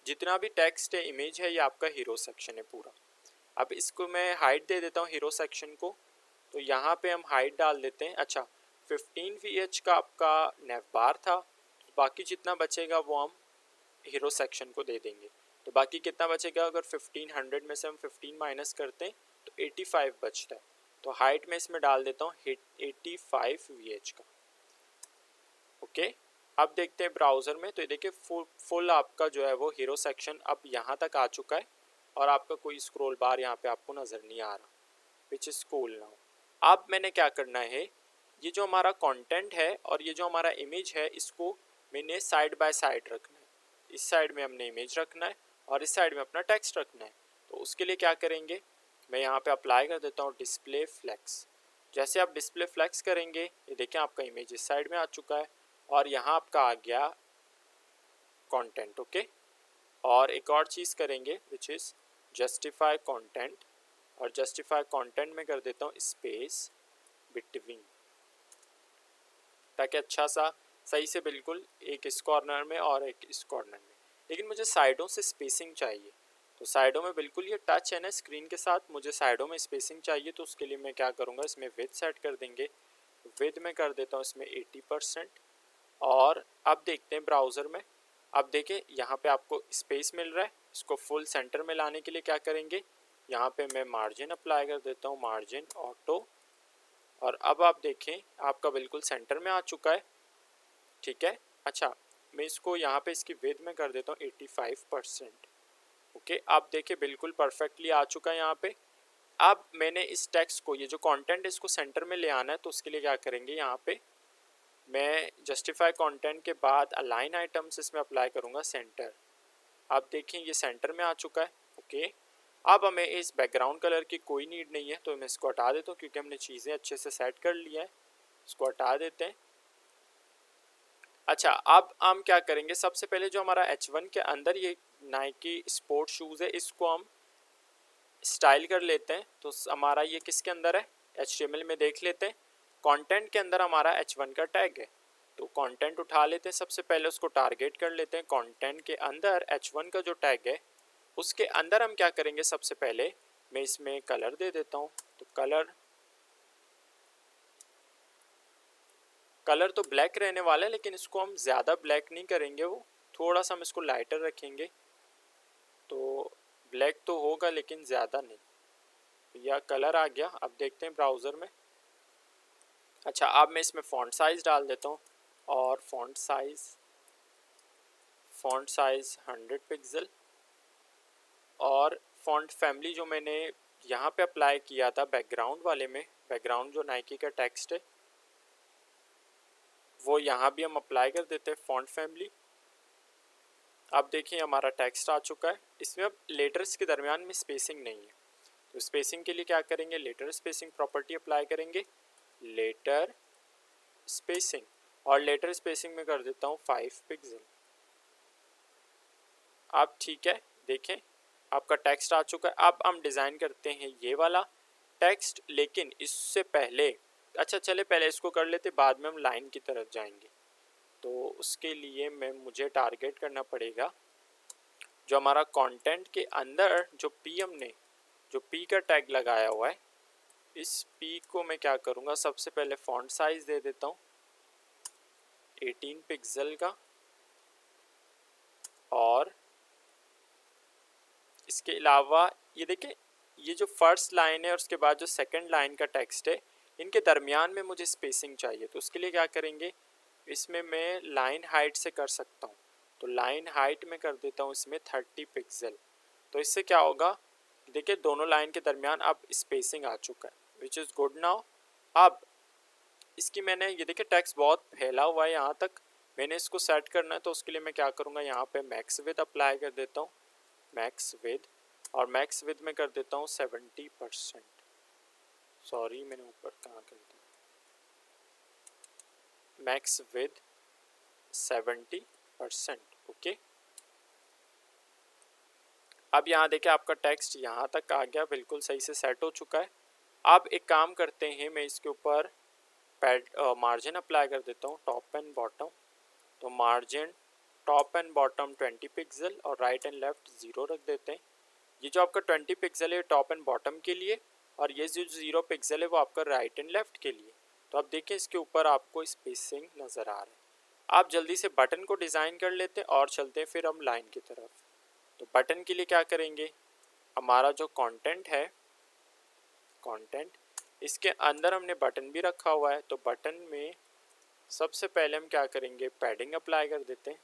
जितना भी टेक्स्ट है इमेज है ये आपका हीरो सेक्शन है पूरा। अब इसको मैं हाइट दे देता हूँ हीरो सेक्शन को, तो यहाँ पे हम हाइट डाल देते हैं। अच्छा, 15 VH का आपका नेव बार था, तो बाकी जितना बचेगा वो हम हीरो सेक्शन को दे देंगे। तो बाकी कितना बचेगा, अगर 1500 में से हम 15 माइनस करते हैं तो 85 बचता है। तो हाइट में इसमें डाल देता हूँ 85 VH का। ओके, अब देखते हैं ब्राउज़र में, तो ये देखिए फुल आपका जो है वो हीरो सेक्शन अब यहाँ तक आ चुका है, और आपका कोई स्क्रॉल बार यहाँ पे आपको नज़र नहीं आ रहा, विच इज़ कूल नाउ। अब मैंने क्या करना है, ये जो हमारा कंटेंट है और ये जो हमारा इमेज है इसको मैंने साइड बाय साइड रखना है। इस साइड में हमने इमेज रखना है और इस साइड में अपना टेक्स्ट रखना है। तो उसके लिए क्या करेंगे, मैं यहाँ पे अप्लाई कर देता हूँ डिस्प्ले फ्लेक्स। जैसे आप डिस्प्ले फ्लेक्स करेंगे ये देखें आपका इमेज इस साइड में आ चुका है और यहाँ आपका आ गया कंटेंट। ओके, और एक और चीज़ करेंगे विच इज़ जस्टिफाई कंटेंट, और जस्टिफाई कंटेंट में कर देता हूँ स्पेस बिटवीन, ताकि अच्छा सा सही से बिल्कुल एक इस कॉर्नर में और एक इस कॉर्नर में, लेकिन मुझे साइडों से स्पेसिंग चाहिए। तो साइडों में बिल्कुल ये टच है ना स्क्रीन के साथ, मुझे साइडों में स्पेसिंग चाहिए, तो उसके लिए मैं क्या करूँगा, इसमें विड्थ सेट कर देंगे। विड्थ में कर देता हूँ इसमें 80%। और अब देखते हैं ब्राउज़र में, अब देखिए यहाँ पे आपको स्पेस मिल रहा है। इसको फुल सेंटर में लाने के लिए क्या करेंगे, यहाँ पे मैं मार्जिन अप्लाई कर देता हूँ, मार्जिन ऑटो। और अब आप देखें आपका बिल्कुल सेंटर में आ चुका है, ठीक है। अच्छा, मैं इसको यहाँ पे इसकी विड्थ में कर देता हूँ 85%। ओके, आप देखिए बिल्कुल परफेक्टली आ चुका है यहाँ पे। अब मैंने इस टेक्स्ट को, ये जो कंटेंट है, इसको सेंटर में ले आना है, तो उसके लिए क्या करेंगे, यहाँ पे मैं जस्टिफाई कंटेंट के बाद अलाइन आइटम्स इसमें अप्लाई करूँगा सेंटर। आप देखें ये सेंटर में आ चुका है। ओके, अब हमें इस बैकग्राउंड कलर की कोई नीड नहीं है, तो मैं इसको हटा देता हूँ क्योंकि हमने चीज़ें अच्छे से सेट कर लिया है। इसको हटा देते हैं। अच्छा, अब हम क्या करेंगे, सबसे पहले जो हमारा H1 के अंदर ये नाइकी स्पोर्ट शूज़ है, इसको हम स्टाइल कर लेते हैं। तो हमारा ये किसके अंदर है, HTML में देख लेते हैं। कंटेंट के अंदर हमारा H1 का टैग है, तो कंटेंट उठा लेते हैं। सबसे पहले उसको टारगेट कर लेते हैं। कंटेंट के अंदर H1 का जो टैग है उसके अंदर हम क्या करेंगे, सबसे पहले मैं इसमें कलर दे देता हूँ। तो कलर तो ब्लैक रहने वाला है, लेकिन इसको हम ज़्यादा ब्लैक नहीं करेंगे, वो थोड़ा सा हम इसको लाइटर रखेंगे। तो ब्लैक तो होगा लेकिन ज़्यादा नहीं। यह कलर आ गया। अब देखते हैं ब्राउज़र में। अच्छा, अब मैं इसमें फ़ॉन्ट साइज़ डाल देता हूँ, और फ़ॉन्ट साइज़ 100 पिक्सल। और फ़ॉन्ट फैमिली जो मैंने यहाँ पे अप्लाई किया था बैकग्राउंड वाले में, बैकग्राउंड जो नाइकी का टेक्स्ट है वो यहाँ भी हम अप्लाई कर देते हैं, फ़ॉन्ट फैमिली। अब देखिए हमारा टेक्स्ट आ चुका है। इसमें अब लेटर्स के दरमियान में स्पेसिंग नहीं है, तो स्पेसिंग के लिए क्या करेंगे, लेटर स्पेसिंग प्रॉपर्टी अप्लाई करेंगे, लेटर स्पेसिंग। और लेटर स्पेसिंग में कर देता हूँ 5 पिक्सल। अब ठीक है, देखें आपका टेक्स्ट आ चुका है। अब हम डिज़ाइन करते हैं ये वाला टेक्स्ट, लेकिन इससे पहले, अच्छा चले पहले इसको कर लेते, बाद में हम लाइन की तरफ जाएंगे। तो उसके लिए मुझे टारगेट करना पड़ेगा जो हमारा कंटेंट के अंदर जो पी का टैग लगाया हुआ है, इस पी को मैं क्या करूँगा, सबसे पहले फ़ॉन्ट साइज़ दे देता हूँ 18 पिक्सल का। और इसके अलावा ये देखें, ये जो फर्स्ट लाइन है और उसके बाद जो सेकंड लाइन का टेक्स्ट है, इनके दरमियान में मुझे स्पेसिंग चाहिए। तो उसके लिए क्या करेंगे, इसमें मैं लाइन हाइट से कर सकता हूँ। तो लाइन हाइट में कर देता हूँ इसमें 30 पिक्सल। तो इससे क्या होगा, देखिए दोनों लाइन के दरमियान अब स्पेसिंग आ चुका है, विच इज़ गुड नाउ। अब इसकी मैंने, ये देखिए टेक्स्ट बहुत फैला हुआ है यहाँ तक, मैंने इसको सेट करना है। तो उसके लिए मैं क्या करूँगा, यहाँ पे मैक्स विड्थ अप्लाई कर देता हूँ, मैक्स विड्थ। और मैक्स विड्थ में कर देता हूँ 70%। सॉरी मैंने ऊपर कहाँ कर दिया, मैक्स विड्थ 70%। ओके, अब यहाँ देखिए आपका टेक्स्ट यहाँ तक आ गया, बिल्कुल सही से सेट हो चुका है। अब एक काम करते हैं, मैं इसके ऊपर मार्जिन अप्लाई कर देता हूँ, टॉप एंड बॉटम। तो margin top and bottom 20 pixel और राइट एंड लेफ्ट 0 रख देते हैं। ये जो आपका 20 पिक्सल है टॉप एंड बॉटम के लिए, और ये जो 0 पिक्सल है वो आपका राइट एंड लेफ्ट के लिए। तो अब देखिए इसके ऊपर आपको स्पेसिंग नज़र आ रहा है। आप जल्दी से बटन को डिज़ाइन कर लेते हैं और चलते हैं फिर हम लाइन की तरफ। तो बटन के लिए क्या करेंगे, हमारा जो कंटेंट है, कंटेंट इसके अंदर हमने बटन भी रखा हुआ है। तो बटन में सबसे पहले हम क्या करेंगे, पैडिंग अप्लाई कर देते हैं।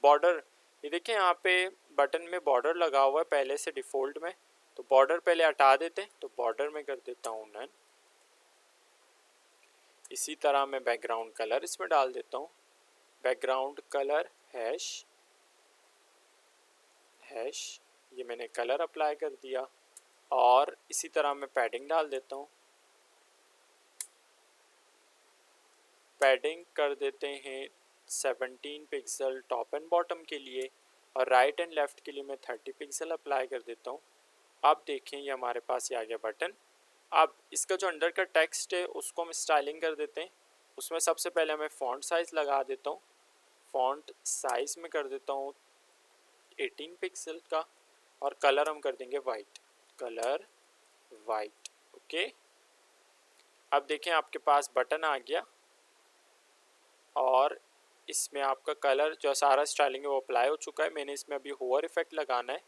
बॉर्डर, ये देखिए यहाँ पे बटन में बॉर्डर लगा हुआ है पहले से डिफ़ॉल्ट में, तो बॉर्डर पहले हटा देते हैं। तो बॉर्डर में कर देता हूँ नन। इसी तरह मैं बैकग्राउंड कलर इसमें डाल देता हूँ, बैकग्राउंड कलर हैश, ये मैंने कलर अप्लाई कर दिया। और इसी तरह मैं पैडिंग डाल देता हूँ, पैडिंग कर देते हैं 17 पिक्सल टॉप एंड बॉटम के लिए, और राइट एंड लेफ़्ट के लिए मैं 30 पिक्सल अप्लाई कर देता हूँ। अब देखें ये हमारे पास ये आ गया बटन। अब इसका जो अंडर का टेक्स्ट है उसको हम स्टाइलिंग कर देते हैं। उसमें सबसे पहले मैं फ़ॉन्ट साइज़ लगा देता हूँ, फ़ॉन्ट साइज़ में कर देता हूँ 18 पिक्सल का। और कलर हम कर देंगे वाइट, कलर वाइट। ओके, अब देखें आपके पास बटन आ गया और इसमें आपका कलर जो सारा स्टाइलिंग है वो अप्लाई हो चुका है। मैंने इसमें अभी होवर इफेक्ट लगाना है,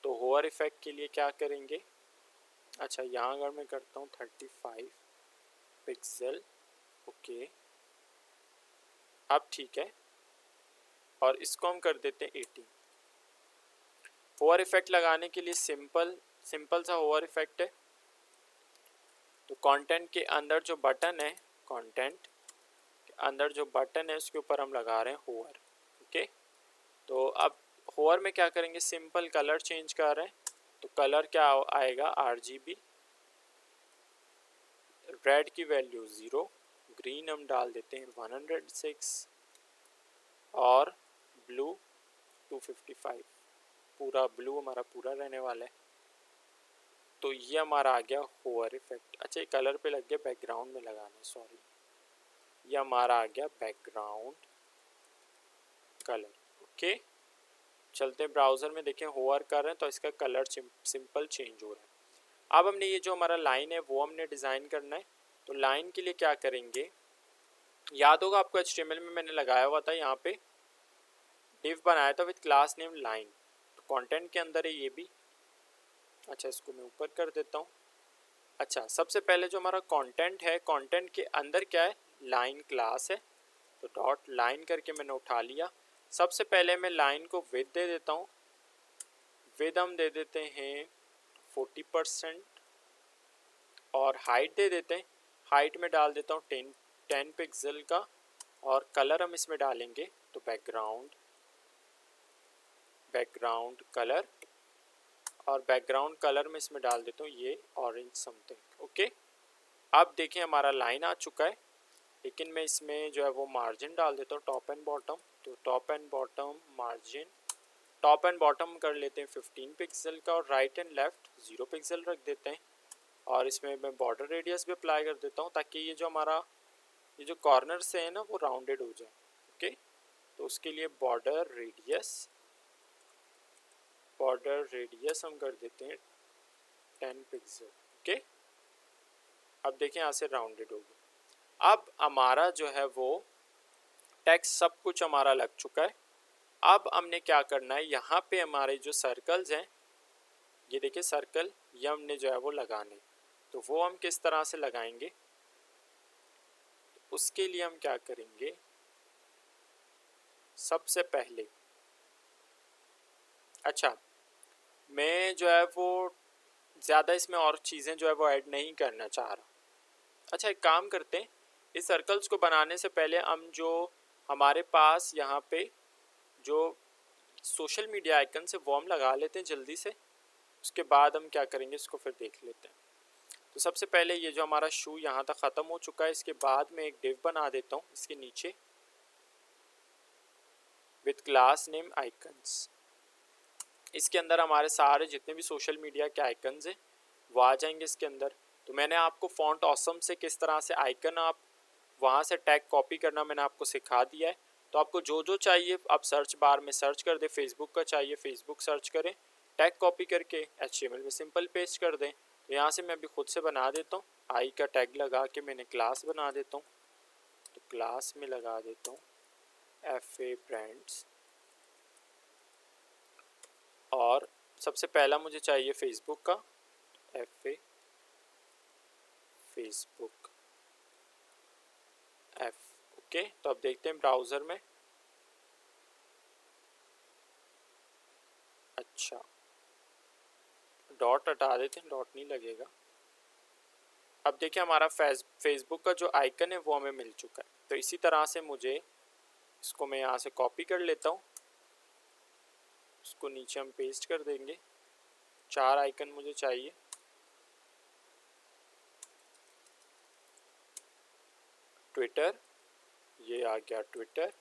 तो होवर इफेक्ट के लिए क्या करेंगे, अच्छा यहाँ अगर मैं करता हूँ 35 पिक्सल, ओके अब ठीक है, और इसको हम कर देते हैं 80। होवर इफेक्ट लगाने के लिए सिंपल सा होवर इफेक्ट है। तो कंटेंट के अंदर जो बटन है, कंटेंट के अंदर जो बटन है उसके ऊपर हम लगा रहे हैं होवर। ओके, तो अब होवर में क्या करेंगे, सिंपल कलर चेंज कर रहे हैं, तो कलर क्या आएगा, RGB, रेड की वैल्यू 0, ग्रीन हम डाल देते हैं 106 और ब्लू 255, पूरा ब्लू हमारा पूरा रहने वाला है। तो ये हमारा आ गया होवर इफेक्ट। अच्छा ये कलर पे लग गया, बैकग्राउंड में लगाना है, सॉरी, ये हमारा आ गया बैकग्राउंड कलर। ओके, चलते हैं ब्राउज़र में, देखें होवर कर रहे हैं तो इसका कलर सिंपल चेंज हो रहा है। अब हमने ये जो हमारा लाइन है वो हमने डिज़ाइन करना है। तो लाइन के लिए क्या करेंगे, याद होगा आपको HTML में मैंने लगाया हुआ था, यहाँ पे डिव बनाया था विद क्लास नेम लाइन, तो कंटेंट के अंदर है ये भी। अच्छा इसको मैं ऊपर कर देता हूँ। अच्छा सबसे पहले जो हमारा कंटेंट है, कंटेंट के अंदर क्या है, लाइन क्लास है, तो डॉट लाइन करके मैंने उठा लिया। सबसे पहले मैं लाइन को विद दे देता हूँ, विद हम दे देते हैं 40% और हाइट दे देते हैं, हाइट में डाल देता हूँ 10 पिक्सल का, और कलर हम इसमें डालेंगे तो बैकग्राउंड कलर, और बैकग्राउंड कलर में इसमें डाल देता हूँ ये ऑरेंज समथिंग। ओके, अब देखिए हमारा लाइन आ चुका है, लेकिन मैं इसमें जो है वो मार्जिन डाल देता हूँ टॉप एंड बॉटम, तो top and bottom margin, top and bottom कर लेते हैं 15 पिक्सल का, और राइट एंड लेफ्ट 0 पिक्सल रख देते हैं, और इसमें मैं बॉर्डर रेडियस भी अप्लाई कर देता हूँ ताकि ये जो हमारा ये जो कॉर्नर से है ना वो राउंडेड हो जाए। ओके, तो उसके लिए बॉर्डर रेडियस हम कर देते हैं 10 पिक्सल। ओके, अब देखें यहाँ से राउंडेड हो गया। अब हमारा जो है वो टेक्स्ट सब कुछ हमारा लग चुका है। अब हमने क्या करना है, यहाँ पे हमारे जो सर्कल्स हैं, ये देखिए सर्कल, ये हमने जो है वो लगाने, तो वो हम किस तरह से लगाएंगे, उसके लिए हम क्या करेंगे, सबसे पहले अच्छा मैं जो है वो ज़्यादा इसमें और चीज़ें जो है वो ऐड नहीं करना चाह रहा। अच्छा एक काम करते हैं, इस सर्कल्स को बनाने से पहले हम जो हमारे पास यहाँ पे जो सोशल मीडिया आइकन से वो हम लगा लेते हैं जल्दी से, उसके बाद हम क्या करेंगे इसको फिर देख लेते हैं। तो सबसे पहले ये जो हमारा शू यहाँ तक ख़त्म हो चुका है, इसके बाद मैं एक डिव बना देता हूँ इसके नीचे विथ क्लास नेम आइकन्स। इसके अंदर हमारे सारे जितने भी सोशल मीडिया के आइकन्स हैं वो आ जाएंगे इसके अंदर। तो मैंने आपको फॉन्ट ऑसम से किस तरह से आइकन आप वहाँ से टैग कॉपी करना मैंने आपको सिखा दिया है। तो आपको जो जो चाहिए आप सर्च बार में सर्च कर दें, फेसबुक का चाहिए फेसबुक सर्च करें, टैग कॉपी करके HTML में सिंपल पेस्ट कर दें। तो यहाँ से मैं अभी खुद से बना देता हूँ, आई का टैग लगा के मैंने क्लास बना देता हूँ, तो क्लास में लगा देता हूँ FA ब्रांड्स, और सबसे पहला मुझे चाहिए फेसबुक का, FA फेसबुक F। ओके, तो अब देखते हैं ब्राउज़र में। अच्छा डॉट हटा देते हैं, डॉट नहीं लगेगा। अब देखिए हमारा फेसबुक का जो आइकन है वो हमें मिल चुका है। तो इसी तरह से मुझे इसको मैं यहाँ से कॉपी कर लेता हूँ, उसको नीचे हम पेस्ट कर देंगे। 4 आइकन मुझे चाहिए, ट्विटर, ये आ गया ट्विटर,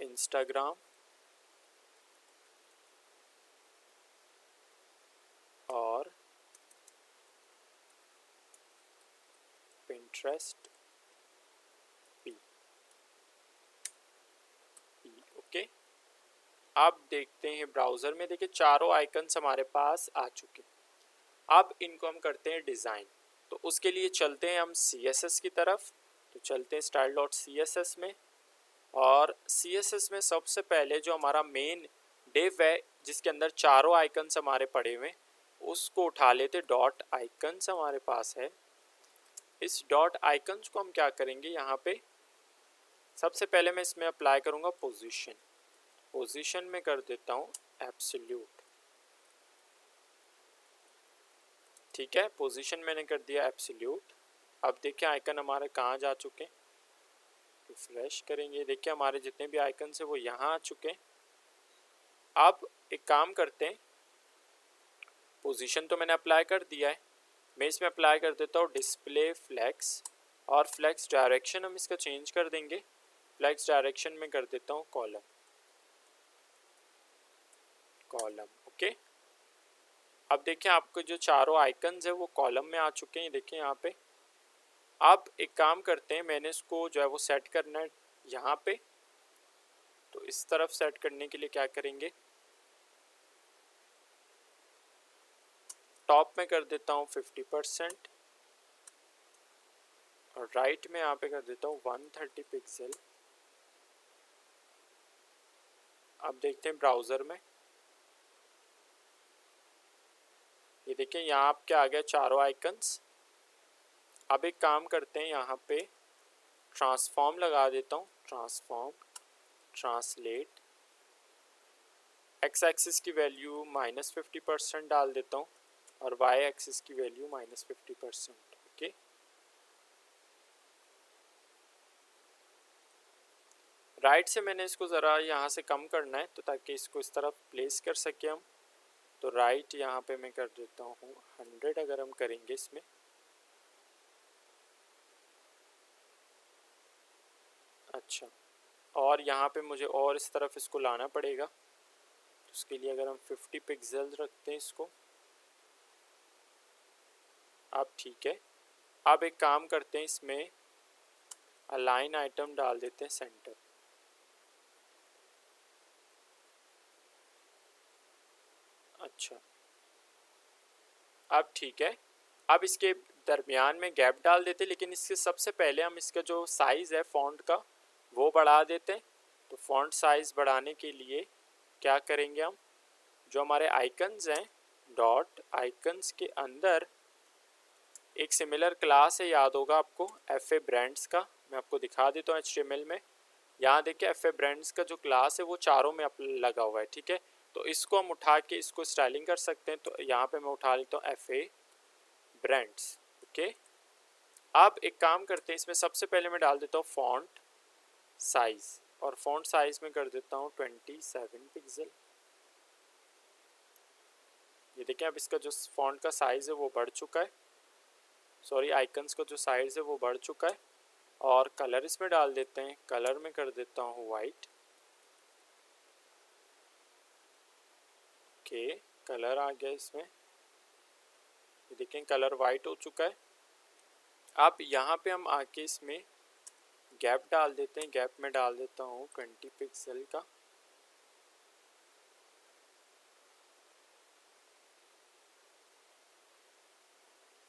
इंस्टाग्राम और पिंटरेस्ट पी। ओके, आप देखते हैं ब्राउज़र में, देखिए चारों आइकन्स हमारे पास आ चुके। अब इनको हम करते हैं डिज़ाइन। तो उसके लिए चलते हैं हम CSS की तरफ। तो चलते हैं style.css में, और CSS में सबसे पहले जो हमारा मेन डिव है जिसके अंदर चारों आइकन्स हमारे पड़े हुए, उसको उठा लेते। डॉट आइकन्स हमारे पास है। इस डॉट आइकन्स को हम क्या करेंगे, यहाँ पे सबसे पहले मैं इसमें अप्लाई करूँगा पोजीशन। पोजीशन में कर देता हूँ एब्सोल्यूट। ठीक है, पोजीशन मैंने कर दिया एब्सोल्यूट। अब देखिए आइकन हमारे कहाँ जा चुके हैं। रिफ्रेश करेंगे, देखिए हमारे जितने भी आइकन्स हैं वो यहाँ आ चुके हैं। अब एक काम करते हैं, पोजीशन तो मैंने अप्लाई कर दिया है, मैं इसमें अप्लाई कर देता हूँ डिस्प्ले फ्लेक्स, और फ्लेक्स डायरेक्शन हम इसका चेंज कर देंगे। फ्लेक्स डायरेक्शन में कर देता हूँ कॉलम। ओके। अब देखिए आपको जो चारों आइकन्स है वो कॉलम में आ चुके हैं, देखिए यहाँ पे। अब एक काम करते हैं, मैंने इसको जो है वो सेट करना है यहाँ पे। तो इस तरफ सेट करने के लिए क्या करेंगे, टॉप में कर देता हूँ 50%, और राइट में यहाँ पे कर देता हूँ 130 पिक्सल। अब देखते हैं ब्राउज़र में, ये देखिए यहाँ आपके आ गया चारों आइकन्स। अब एक काम करते हैं, यहाँ पे ट्रांसफॉर्म लगा देता हूँ। ट्रांसफॉर्म ट्रांसलेट, एक्स एक्सिस की वैल्यू -50% डाल देता हूँ, और वाई एक्सिस की वैल्यू -50%। ओके। राइट से मैंने इसको ज़रा यहाँ से कम करना है, तो ताकि इसको इस तरफ प्लेस कर सके हम। तो राइट यहाँ पे मैं कर देता हूँ 100 अगर हम करेंगे इसमें। अच्छा, और यहाँ पे मुझे और इस तरफ इसको लाना पड़ेगा। तो उसके लिए अगर हम 50 पिक्सल रखते हैं इसको, अब ठीक है। अब एक काम करते हैं, इसमें अलाइन आइटम डाल देते हैं सेंटर। अच्छा, अब ठीक है। अब इसके दरमियान में गैप डाल देते, लेकिन इसके सबसे पहले हम इसका जो साइज़ है फ़ॉन्ट का वो बढ़ा देते हैं। तो फ़ॉन्ट साइज़ बढ़ाने के लिए क्या करेंगे हम, जो हमारे आइकन्स हैं, डॉट आइकन्स के अंदर एक सिमिलर क्लास है, याद होगा आपको, FA ब्रांड्स का। मैं आपको दिखा देता हूँ HTML में। यहाँ देखिए FA ब्रांड्स का जो क्लास है वो चारों में लगा हुआ है। ठीक है, तो इसको हम उठा के इसको स्टाइलिंग कर सकते हैं। तो यहाँ पे मैं उठा लेता हूँ FA ब्रांड्स। ओके। अब एक काम करते हैं, इसमें सबसे पहले मैं डाल देता हूँ फॉन्ट साइज़, और फॉन्ट साइज़ में कर देता हूँ 27 पिक्सल। ये देखें, अब इसका जो फॉन्ट का साइज़ है वो बढ़ चुका है। सॉरी, आइकन्स का जो साइज़ है वो बढ़ चुका है। और कलर इसमें डाल देते हैं, कलर में कर देता हूँ वाइट। ओके, कलर आ गया इसमें, ये देखें कलर वाइट हो चुका है। अब यहाँ पे हम आके इसमें गैप डाल देते हैं। गैप में डाल देता हूँ 20 पिक्सल का।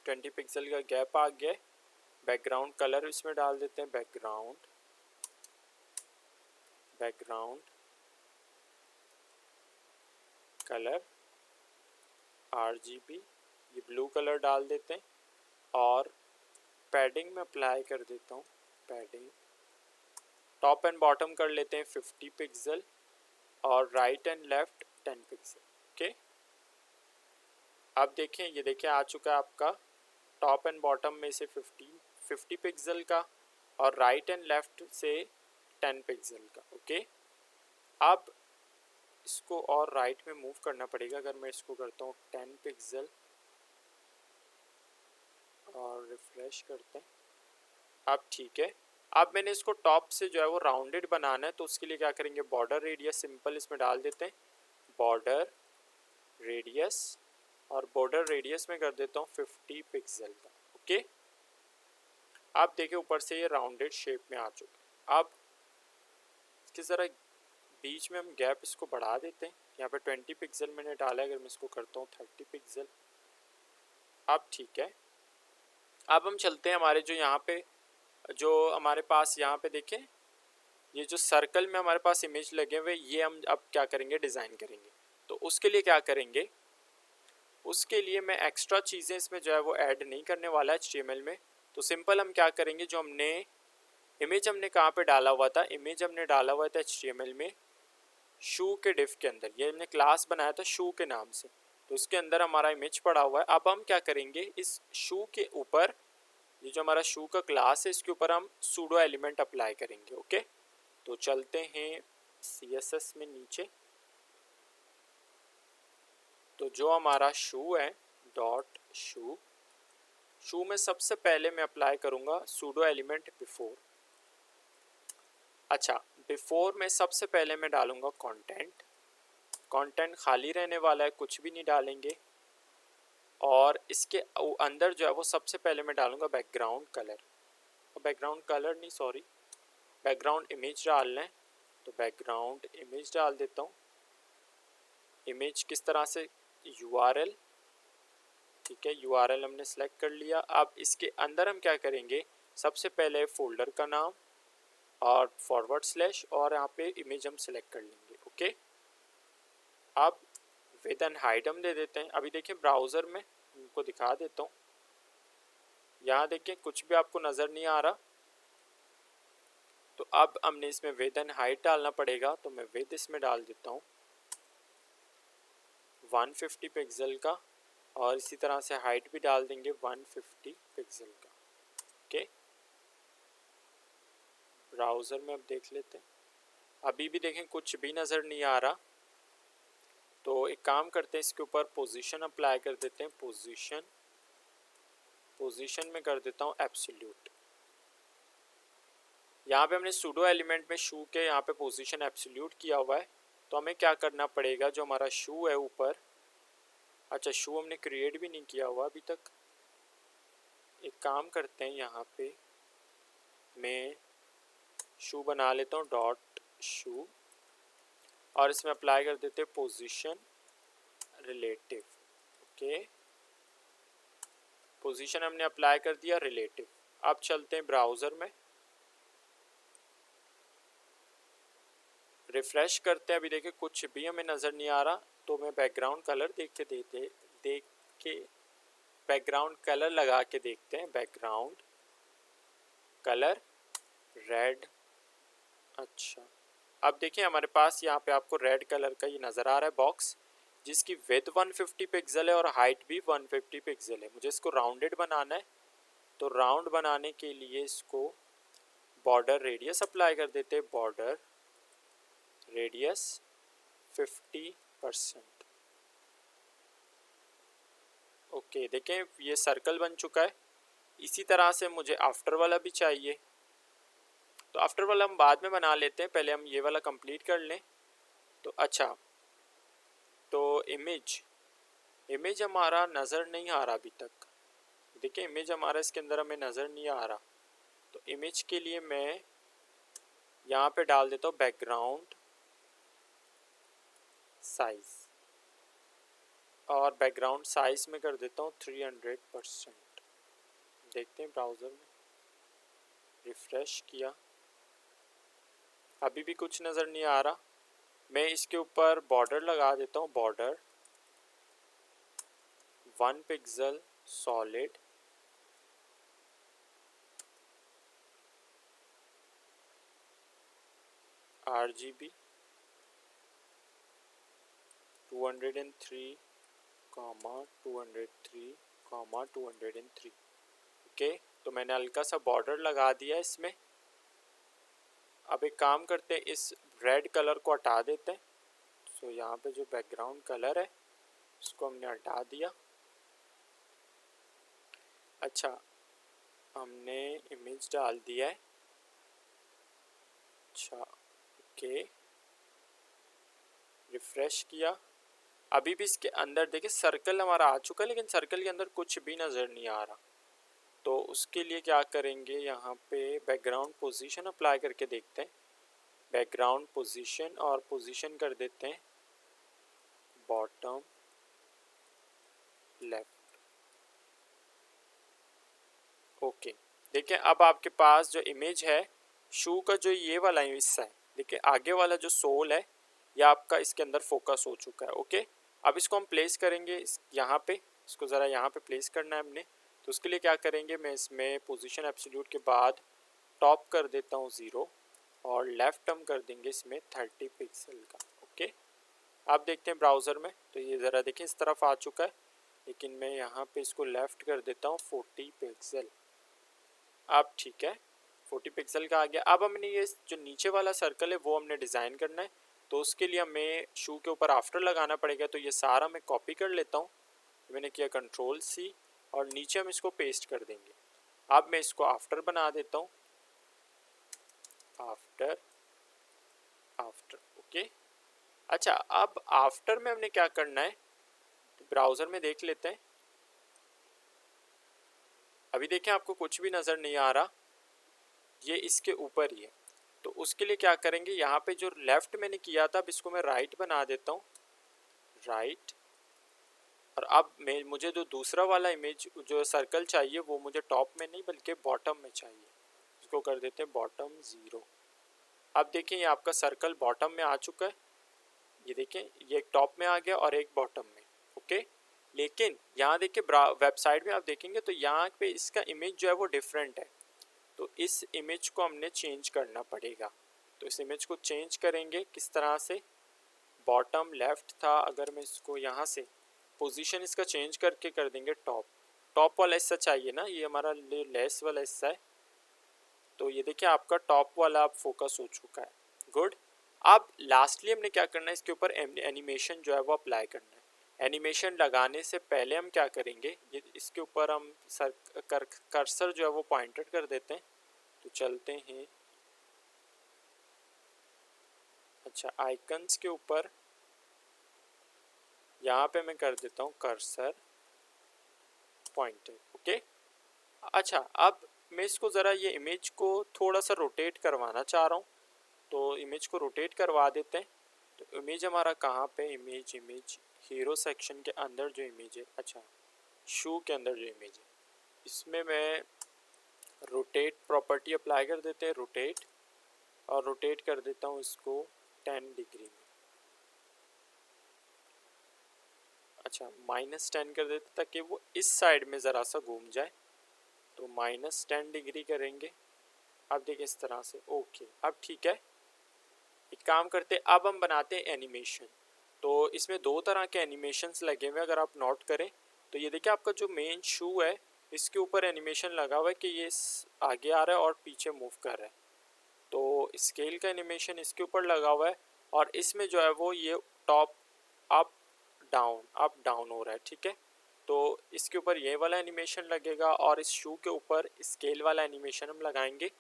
ट्वेंटी पिक्सल का गैप आ गया। बैकग्राउंड कलर इसमें डाल देते हैं, बैकग्राउंड कलर RGB, ये ब्लू कलर डाल देते हैं। और पैडिंग में अप्लाई कर देता हूँ, पैडिंग टॉप एंड बॉटम कर लेते हैं 50 पिक्सल, और right and left 10 pixel. Okay, अब देखें, ये देखें आ चुका है आपका टॉप एंड बॉटम में से 50 पिक्सल का, और राइट एंड लेफ्ट से 10 पिक्सल का। ओके, अब इसको और राइट में मूव करना पड़ेगा। अगर मैं इसको करता हूँ 10 पिक्सल और रिफ्रेश करते हैं, अब ठीक है। अब मैंने इसको टॉप से जो है वो राउंडेड बनाना है, तो उसके लिए क्या करेंगे, बॉर्डर रेडियस सिंपल इसमें डाल देते हैं, बॉर्डर रेडियस, और बॉर्डर रेडियस में कर देता हूँ 50 पिक्सल का। ओके, आप देखिए ऊपर से ये राउंडेड शेप में आ चुका है। अब इसके ज़रा बीच में हम गैप इसको बढ़ा देते हैं। यहाँ पे 20 पिक्सल मैंने डाला है, अगर मैं इसको करता हूँ 30 पिक्सल। अब ठीक है, अब हम चलते हैं हमारे जो यहाँ पे जो हमारे पास यहाँ पे देखें ये जो सर्कल में हमारे पास इमेज लगे हुए, ये हम अब क्या करेंगे, डिज़ाइन करेंगे। तो उसके लिए क्या करेंगे, उसके लिए मैं एक्स्ट्रा चीज़ें इसमें जो है वो ऐड नहीं करने वाला HTML में। तो सिंपल हम क्या करेंगे, जो हमने इमेज हमने कहाँ पे डाला हुआ था, इमेज हमने डाला हुआ था HTML में शू के डिफ के अंदर। ये हमने क्लास बनाया था शू के नाम से, तो इसके अंदर हमारा इमेज पड़ा हुआ है। अब हम क्या करेंगे, इस शू के ऊपर ये जो हमारा शू का क्लास है इसके ऊपर हम सूडो एलिमेंट अप्लाई करेंगे। ओके, तो चलते हैं CSS में नीचे। तो जो हमारा शू है डॉट शू, शू में सबसे पहले मैं अप्लाई करूँगा सूडो एलिमेंट बिफोर। अच्छा, बिफोर में सबसे पहले मैं डालूँगा कंटेंट। कंटेंट खाली रहने वाला है, कुछ भी नहीं डालेंगे। और इसके अंदर जो है वो सबसे पहले मैं डालूँगा बैकग्राउंड कलर। बैकग्राउंड कलर नहीं, सॉरी, बैकग्राउंड इमेज डालना है, तो बैकग्राउंड इमेज डाल देता हूँ। इमेज किस तरह से, URL, ठीक है, URL हमने सेलेक्ट कर लिया। अब इसके अंदर हम क्या करेंगे, सबसे पहले फोल्डर का नाम और /, और यहाँ पे इमेज हम सेलेक्ट कर लेंगे। ओके, अब विद एंड हाइट हम दे देते हैं। अभी देखिए ब्राउज़र में उनको दिखा देता हूँ, यहाँ देखिए कुछ भी आपको नज़र नहीं आ रहा। तो अब हमने इसमें विद एंड हाइट डालना पड़ेगा, तो मैं विद इसमें डाल देता हूँ 150 पिक्सल का, और इसी तरह से हाइट भी डाल देंगे 150 पिक्सल का। ओके, ब्राउज़र में अब देख लेते हैं, अभी भी देखें कुछ भी नज़र नहीं आ रहा। तो एक काम करते हैं, इसके ऊपर पोजीशन अप्लाई कर देते हैं। पोजीशन में कर देता हूँ एब्सोल्यूट। यहाँ पे हमने सूडो एलिमेंट में शू के यहाँ पे पोजीशन एब्सोल्यूट किया हुआ है। तो हमें क्या करना पड़ेगा, जो हमारा शू है ऊपर, अच्छा शू हमने क्रिएट भी नहीं किया हुआ अभी तक। एक काम करते हैं, यहाँ पे मैं शू बना लेता हूँ डॉट शू, और इसमें अप्लाई कर देते हैं पोजीशन रिलेटिव। ओके, पोजीशन हमने अप्लाई कर दिया रिलेटिव। अब चलते हैं ब्राउज़र में, रिफ्रेश करते हैं। अभी देखिए कुछ भी हमें नज़र नहीं आ रहा। तो मैं बैकग्राउंड कलर देख के बैकग्राउंड कलर लगा के देखते हैं। Background colour red. अच्छा, अब देखिए हमारे पास यहाँ पे आपको रेड कलर का ये नज़र आ रहा है बॉक्स, जिसकी विड्थ 150 पिक्सल है और हाइट भी 150 पिक्सल है। मुझे इसको राउंडेड बनाना है, तो राउंड बनाने के लिए इसको बॉर्डर रेडियस अप्लाई कर देते हैं। Border radius 50%। ओके, देखें ये सर्कल बन चुका है। इसी तरह से मुझे आफ्टर वाला भी चाहिए, तो आफ्टर वाला हम बाद में बना लेते हैं, पहले हम ये वाला कंप्लीट कर लें। तो अच्छा, तो इमेज हमारा नज़र नहीं आ रहा अभी तक। देखिए इमेज हमारा इसके अंदर हमें नज़र नहीं आ रहा। तो इमेज के लिए मैं यहाँ पे डाल देता हूँ बैकग्राउंड साइज़, और बैकग्राउंड साइज़ में कर देता हूँ 300%। देखते हैं ब्राउज़र में, रिफ़्रेश किया, अभी भी कुछ नज़र नहीं आ रहा। मैं इसके ऊपर बॉर्डर लगा देता हूँ। Border 1 pixel solid, RGB 203, 203, 203। Okay, तो मैंने हल्का सा बॉर्डर लगा दिया इसमें। अब एक काम करते हैं, इस रेड कलर को हटा देते हैं। सो यहाँ पे जो बैकग्राउंड कलर है उसको हमने हटा दिया। अच्छा, हमने इमेज डाल दिया है। अच्छा, ओके, रिफ़्रेश किया। अभी भी इसके अंदर देखिए सर्कल हमारा आ चुका है, लेकिन सर्कल के अंदर कुछ भी नज़र नहीं आ रहा। तो उसके लिए क्या करेंगे, यहाँ पे बैकग्राउंड पोजीशन अप्लाई करके देखते हैं। बैकग्राउंड पोजीशन और पोजीशन कर देते हैं बॉटम लेफ्ट। ओके, देखिए अब आपके पास जो इमेज है शू का जो ये वाला हिस्सा है, देखिए आगे वाला जो सोल है ये आपका इसके अंदर फोकस हो चुका है। ओके, अब इसको हम प्लेस करेंगे यहाँ पे, इसको ज़रा यहाँ पे प्लेस करना है हमने। तो उसके लिए क्या करेंगे, मैं इसमें पोजीशन एब्सोल्यूट के बाद टॉप कर देता हूँ 0 और लेफ्ट हम कर देंगे इसमें 30 पिक्सल का। ओके, आप देखते हैं ब्राउज़र में तो ये ज़रा देखिए इस तरफ आ चुका है, लेकिन मैं यहाँ पे इसको लेफ़्ट कर देता हूँ 40 पिक्सल। अब ठीक है 40 पिक्सल का आ गया। अब हमने ये जो नीचे वाला सर्कल है वो हमने डिज़ाइन करना है, तो उसके लिए हमें शू के ऊपर आफ्टर लगाना पड़ेगा। तो ये सारा मैं कॉपी कर लेता हूँ, मैंने किया Ctrl+C और नीचे हम इसको पेस्ट कर देंगे। अब मैं इसको आफ्टर बना देता हूँ, आफ्टर आफ्टर। ओके, अच्छा अब आफ्टर में हमने क्या करना है, ब्राउज़र में देख लेते हैं। अभी देखें आपको कुछ भी नज़र नहीं आ रहा, ये इसके ऊपर ही है। तो उसके लिए क्या करेंगे, यहाँ पे जो लेफ़्ट मैंने किया था अब इसको मैं राइट बना देता हूँ, राइट। और अब मैं मुझे जो दूसरा वाला इमेज जो सर्कल चाहिए वो मुझे टॉप में नहीं बल्कि बॉटम में चाहिए, इसको कर देते हैं बॉटम 0। अब देखें ये आपका सर्कल बॉटम में आ चुका है, ये देखें ये एक टॉप में आ गया और एक बॉटम में। ओके, लेकिन यहाँ देखिए वेबसाइट में आप देखेंगे तो यहाँ पे इसका इमेज जो है वो डिफरेंट है, तो इस इमेज को हमने चेंज करना पड़ेगा। तो इस इमेज को चेंज करेंगे किस तरह से, बॉटम लेफ्ट था, अगर मैं इसको यहाँ से पोजीशन इसका चेंज करके कर देंगे टॉप, टॉप वाला हिस्सा चाहिए ना, ये हमारा लेस वाला हिस्सा है। तो ये देखिए आपका टॉप वाला अब फोकस हो चुका है, गुड। अब लास्टली हमने क्या करना है, इसके ऊपर एनिमेशन जो है वो अप्लाई करना है। एनिमेशन लगाने से पहले हम क्या करेंगे, ये इसके ऊपर हम कर्सर जो है वो पॉइंटेड कर देते हैं। तो चलते हैं, अच्छा आइकन्स के ऊपर यहाँ पे मैं कर देता हूँ कर्सर पॉइंटेड। ओके, अच्छा अब मैं इसको ज़रा ये इमेज को थोड़ा सा रोटेट करवाना चाह रहा हूँ, तो इमेज को रोटेट करवा देते हैं। तो इमेज हमारा कहाँ पे, इमेज हीरो सेक्शन के अंदर जो इमेज है, अच्छा शू के अंदर जो इमेज है इसमें मैं रोटेट प्रॉपर्टी अप्लाई कर देते हैं, रोटेट, और रोटेट कर देता हूँ इसको 10 डिग्री में। अच्छा -10 कर देते ताकि वो इस साइड में ज़रा सा घूम जाए, तो -10 डिग्री करेंगे। अब देखिए इस तरह से, ओके अब ठीक है। एक काम करते, अब हम बनाते हैं एनिमेशन। तो इसमें दो तरह के एनिमेशंस लगे हुए, अगर आप नोट करें तो ये देखिए आपका जो मेन शू है इसके ऊपर एनिमेशन लगा हुआ है कि ये आगे आ रहा है और पीछे मूव कर रहा है। तो स्केल का एनिमेशन इसके ऊपर लगा हुआ है, और इसमें जो है वो ये टॉप अप डाउन हो रहा है, ठीक है। तो इसके ऊपर ये वाला एनिमेशन लगेगा और इस शू के ऊपर स्केल वाला एनिमेशन हम लगाएंगे।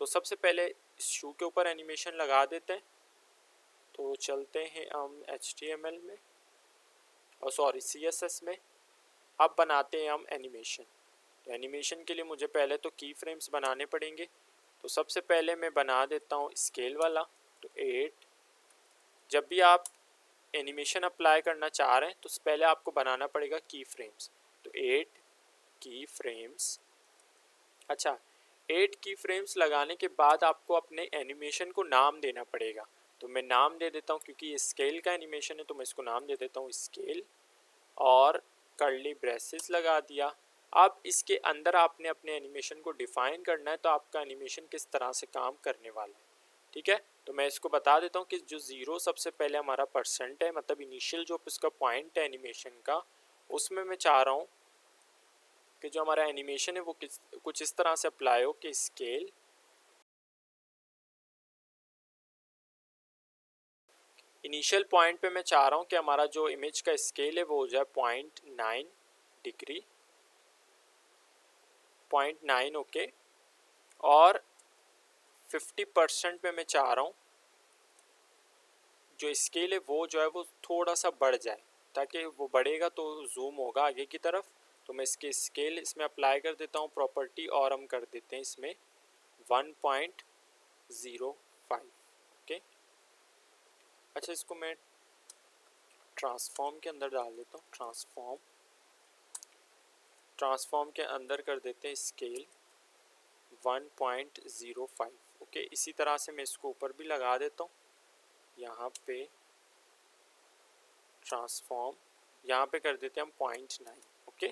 तो सबसे पहले इस शू के ऊपर एनिमेशन लगा देते हैं। तो चलते हैं हम HTML में, और सॉरी CSS में। अब बनाते हैं हम एनिमेशन। तो एनिमेशन के लिए मुझे पहले तो की फ्रेम्स बनाने पड़ेंगे। तो सबसे पहले मैं बना देता हूँ स्केल वाला, तो 8। जब भी आप एनिमेशन अप्लाई करना चाह रहे हैं तो पहले आपको बनाना पड़ेगा की फ्रेम्स, तो 8 की फ्रेम्स। अच्छा 8 की फ्रेम्स लगाने के बाद आपको अपने एनिमेशन को नाम देना पड़ेगा। तो मैं नाम दे देता हूँ, क्योंकि ये स्केल का एनिमेशन है तो मैं इसको नाम दे देता हूँ स्केल, और कर्ली ब्रेसेस लगा दिया। अब इसके अंदर आपने अपने एनिमेशन को डिफ़ाइन करना है, तो आपका एनिमेशन किस तरह से काम करने वाला है, ठीक है। तो मैं इसको बता देता हूँ कि जो 0 सबसे पहले हमारा % है, मतलब इनिशियल जो इसका पॉइंट है एनिमेशन का, उसमें मैं चाह रहा हूँ कि जो हमारा एनिमेशन है वो कुछ इस तरह से अप्लाई हो कि स्केल इनिशियल पॉइंट पे मैं चाह रहा हूँ कि हमारा जो इमेज का स्केल है वो हो जाए 0.9 डिग्री, 0.9। ओके, और 50% पे मैं चाह रहा हूँ जो स्केल है वो जो है वो थोड़ा सा बढ़ जाए, ताकि वो बढ़ेगा तो जूम होगा आगे की तरफ। तो मैं इसके स्केल इसमें अप्लाई कर देता हूँ प्रॉपर्टी, और हम कर देते हैं इसमें 1.05। ओके, अच्छा, इसको मैं ट्रांसफॉर्म के अंदर डाल देता हूँ। ट्रांसफॉर्म के अंदर कर देते हैं स्केल 1.05। ओके, इसी तरह से मैं इसको ऊपर भी लगा देता हूँ। यहाँ पे ट्रांसफॉर्म, यहाँ पे कर देते हैं हम 0.9। ओके,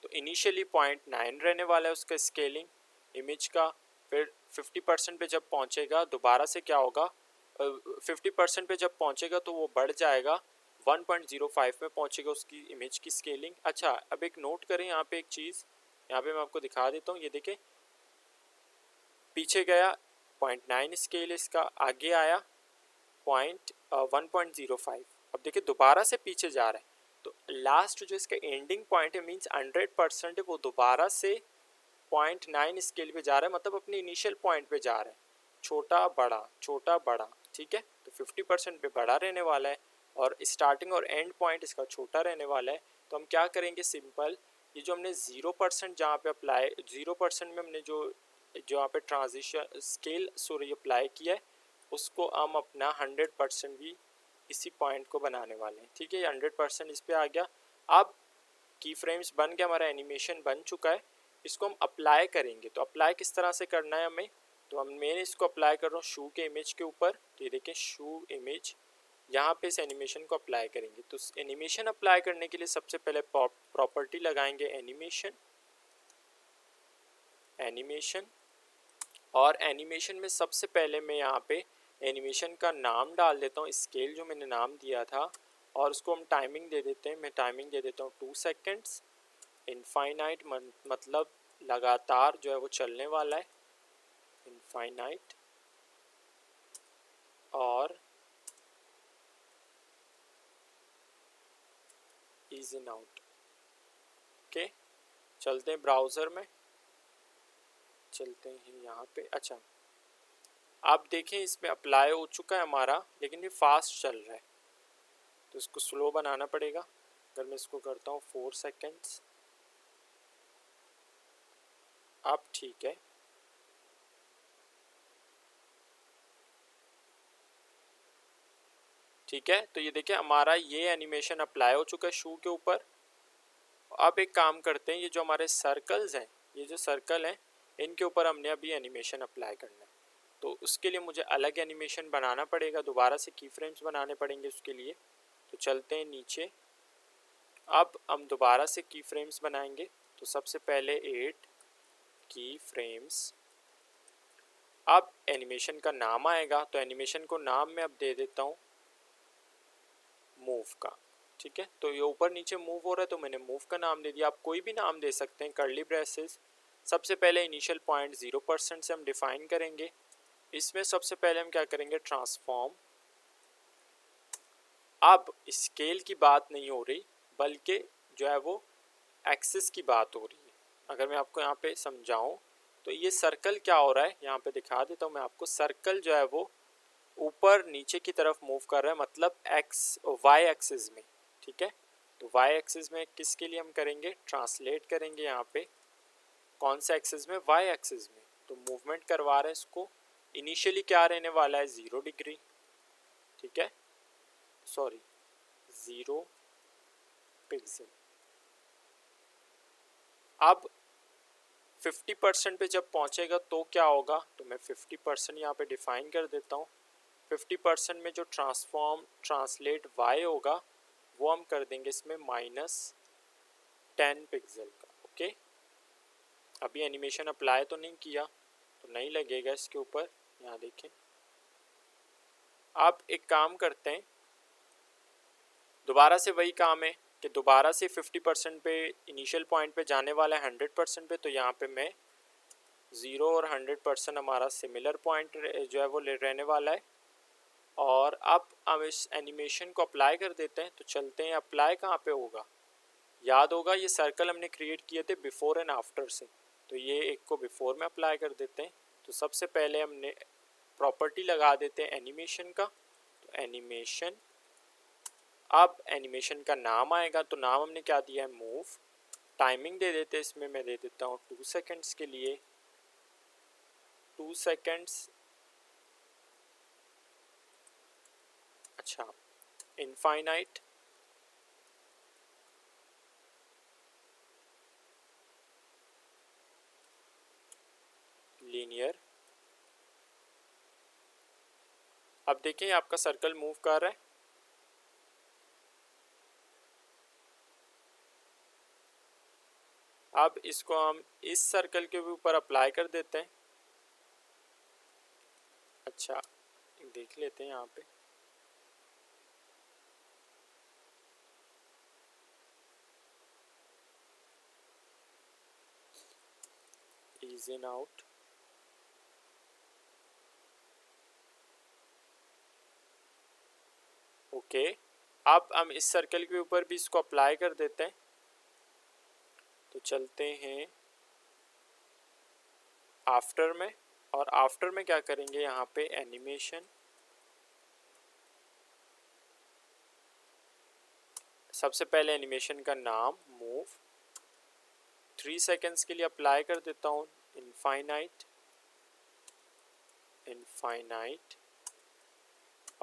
तो इनिशियली 0.9 रहने वाला है उसका स्केलिंग इमेज का। फिर 50% पे जब पहुँचेगा दोबारा से क्या होगा, 50% पे जब पहुँचेगा तो वो बढ़ जाएगा, 1.05 में पहुँचेगा उसकी इमेज की स्केलिंग। अच्छा, अब एक नोट करें यहाँ पे एक चीज़, यहाँ पे मैं आपको दिखा देता हूँ। ये देखें, पीछे गया 0.9 स्केल इसका, आगे आया 1.05। अब देखिए दोबारा से पीछे जा रहा है, तो लास्ट जो इसका एंडिंग पॉइंट है मींस 100% है, वो दोबारा से 0.9 स्केल पे जा रहा है, मतलब अपने इनिशियल पॉइंट पे जा रहा है, छोटा बड़ा छोटा बड़ा। ठीक है, तो 50% पे बड़ा रहने वाला है और स्टार्टिंग और एंड पॉइंट इसका छोटा रहने वाला है। तो हम क्या करेंगे, सिंपल, ये जो हमने 0% जहाँ पे अप्लाई, 0% में हमने जो यहाँ पे ट्रांजिशन स्केल सॉरी अप्लाई किया है, उसको हम अपना 100% भी इसी पॉइंट को बनाने वाले हैं। ठीक है, 100% इस पे आ गया। अब की फ्रेम्स बन गया, हमारा एनिमेशन बन चुका है। इसको हम अप्लाई करेंगे, तो अप्लाई किस तरह से करना है हमें, तो मैं इसको अप्लाई कर रहा हूँ शू के इमेज के ऊपर। तो ये देखें शू इमेज, यहाँ पे इस एनिमेशन को अप्लाई करेंगे। तो एनिमेशन अप्लाई करने के लिए सबसे पहले प्रॉपर्टी लगाएंगे एनिमेशन, और एनिमेशन में सबसे पहले मैं यहाँ पे एनिमेशन का नाम डाल देता हूँ, स्केल जो मैंने नाम दिया था, और उसको हम टाइमिंग दे देते हैं। मैं टाइमिंग दे देता हूँ 2 सेकेंड्स। इनफाइनाइट मतलब लगातार जो है वो चलने वाला है, इनफाइनाइट। और इज इन आउट। ओके, चलते हैं ब्राउज़र में, चलते हैं यहाँ पे। अच्छा, आप देखें इसमें अप्लाई हो चुका है हमारा, लेकिन ये फास्ट चल रहा है, तो इसको स्लो बनाना पड़ेगा। अगर मैं इसको करता हूँ 4 सेकेंड्स, अब ठीक है। ठीक है, तो ये देखिए हमारा ये एनिमेशन अप्लाई हो चुका है शू के ऊपर। अब एक काम करते हैं, ये जो हमारे सर्कल्स हैं, ये जो सर्कल हैं, इनके ऊपर हमने अभी एनिमेशन अप्लाई करना है। तो उसके लिए मुझे अलग एनिमेशन बनाना पड़ेगा, दोबारा से की फ्रेम्स बनाने पड़ेंगे उसके लिए। तो चलते हैं नीचे, अब हम दोबारा से की फ्रेम्स बनाएंगे। तो सबसे पहले 8 की फ्रेम्स। अब एनिमेशन का नाम आएगा, तो एनिमेशन को नाम मैं अब दे देता हूँ मूव का। ठीक है, तो ये ऊपर नीचे मूव हो रहा है, तो मैंने मूव का नाम दे दिया। आप कोई भी नाम दे सकते हैं, कर्ली ब्रेसेस। सबसे पहले इनिशियल पॉइंट 0% से हम डिफाइन करेंगे। इसमें सबसे पहले हम क्या करेंगे, ट्रांसफॉर्म। अब स्केल की बात नहीं हो रही, बल्कि जो है वो एक्सिस की बात हो रही है। अगर मैं आपको यहाँ पे समझाऊं, तो ये सर्कल क्या हो रहा है, यहाँ पे दिखा देता हूँ मैं आपको। सर्कल जो है वो ऊपर नीचे की तरफ मूव कर रहा है, मतलब एक्स वाई एक्सिस में। ठीक है, तो वाई एक्सिस में किसके लिए हम करेंगे, ट्रांसलेट करेंगे यहाँ पे, कौन सा एक्सिस में, वाई एक्सिस में। तो मूवमेंट करवा रहे हैं इसको। इनिशियली क्या रहने वाला है, 0 डिग्री। ठीक है, सॉरी 0 पिक्सल। अब 50% पे जब पहुंचेगा तो क्या होगा, तो मैं 50% यहाँ पे डिफाइन कर देता हूँ। 50% में जो ट्रांसलेट वाई होगा वो हम कर देंगे इसमें -10 पिक्सल का। ओके, अभी एनिमेशन अप्लाई तो नहीं किया, तो नहीं लगेगा इसके ऊपर, यहाँ देखें। आप एक काम करते हैं, दोबारा से वही काम है कि दोबारा से 50% पे इनिशियल पॉइंट पे जाने वाला है 100% पे। तो यहाँ पे मैं 0 और 100% हमारा सिमिलर पॉइंट जो है वो रहने वाला है। और अब हम इस एनिमेशन को अप्लाई कर देते हैं। तो चलते हैं, अप्लाई कहाँ पे होगा, याद होगा ये सर्कल हमने क्रिएट किए थे बिफोर एंड आफ्टर से, तो ये एक को बिफोर में अप्लाई कर देते हैं। तो सबसे पहले हमने प्रॉपर्टी लगा देते हैं एनिमेशन का। तो एनिमेशन, अब एनिमेशन का नाम आएगा, तो नाम हमने क्या दिया है, मूव। टाइमिंग दे देते हैं, इसमें मैं दे देता हूँ 2 सेकेंड्स के लिए, 2 सेकेंड्स। अच्छा, इनफाइनाइट, लीनियर। अब देखिए आपका सर्कल मूव कर रहा है। अब इसको हम इस सर्कल के ऊपर अप्लाई कर देते हैं। अच्छा, देख लेते हैं यहाँ पे। Is in out, okay. अब हम इस सर्कल के ऊपर भी इसको अप्लाई कर देते हैं। तो चलते हैं आफ्टर में, और आफ्टर में क्या करेंगे, यहाँ पे एनिमेशन, सबसे पहले एनिमेशन का नाम मूव, 3 सेकेंड्स के लिए अप्लाई कर देता हूँ, इनफाइनाइट, इनफाइनाइट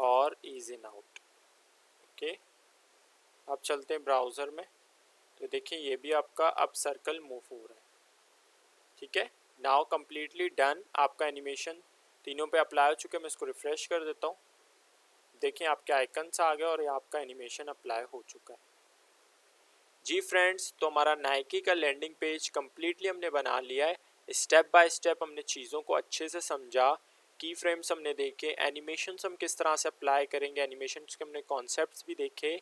और इज इन आउट, ओके। अब चलते हैं ब्राउज़र में। तो देखिए ये भी आपका अब सर्कल मूव हो रहा है, ठीक है। नाउ कम्प्लीटली डन, आपका एनिमेशन तीनों पे अप्लाई हो चुके हैं। मैं इसको रिफ्रेश कर देता हूँ। देखिए आपके आइकन्स आ गए और ये आपका एनिमेशन अप्लाई हो चुका है। जी फ्रेंड्स, तो हमारा नाइकी का लैंडिंग पेज कम्प्लीटली हमने बना लिया है। स्टेप बाय स्टेप हमने चीज़ों को अच्छे से समझा, की फ्रेम्स हमने देखे, एनिमेशंस हम किस तरह से अप्लाई करेंगे, एनिमेशंस के हमने कॉन्सेप्ट्स भी देखे।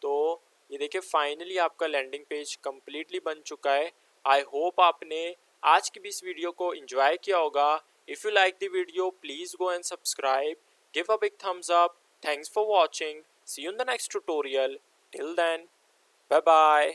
तो ये देखिए फाइनली आपका लैंडिंग पेज कम्प्लीटली बन चुका है। आई होप आपने आज की भी इस वीडियो को एंजॉय किया होगा। If you like the video please go and subscribe, give a big thumbs up. Thanks for watching, see you in the next tutorial, till then, bye bye.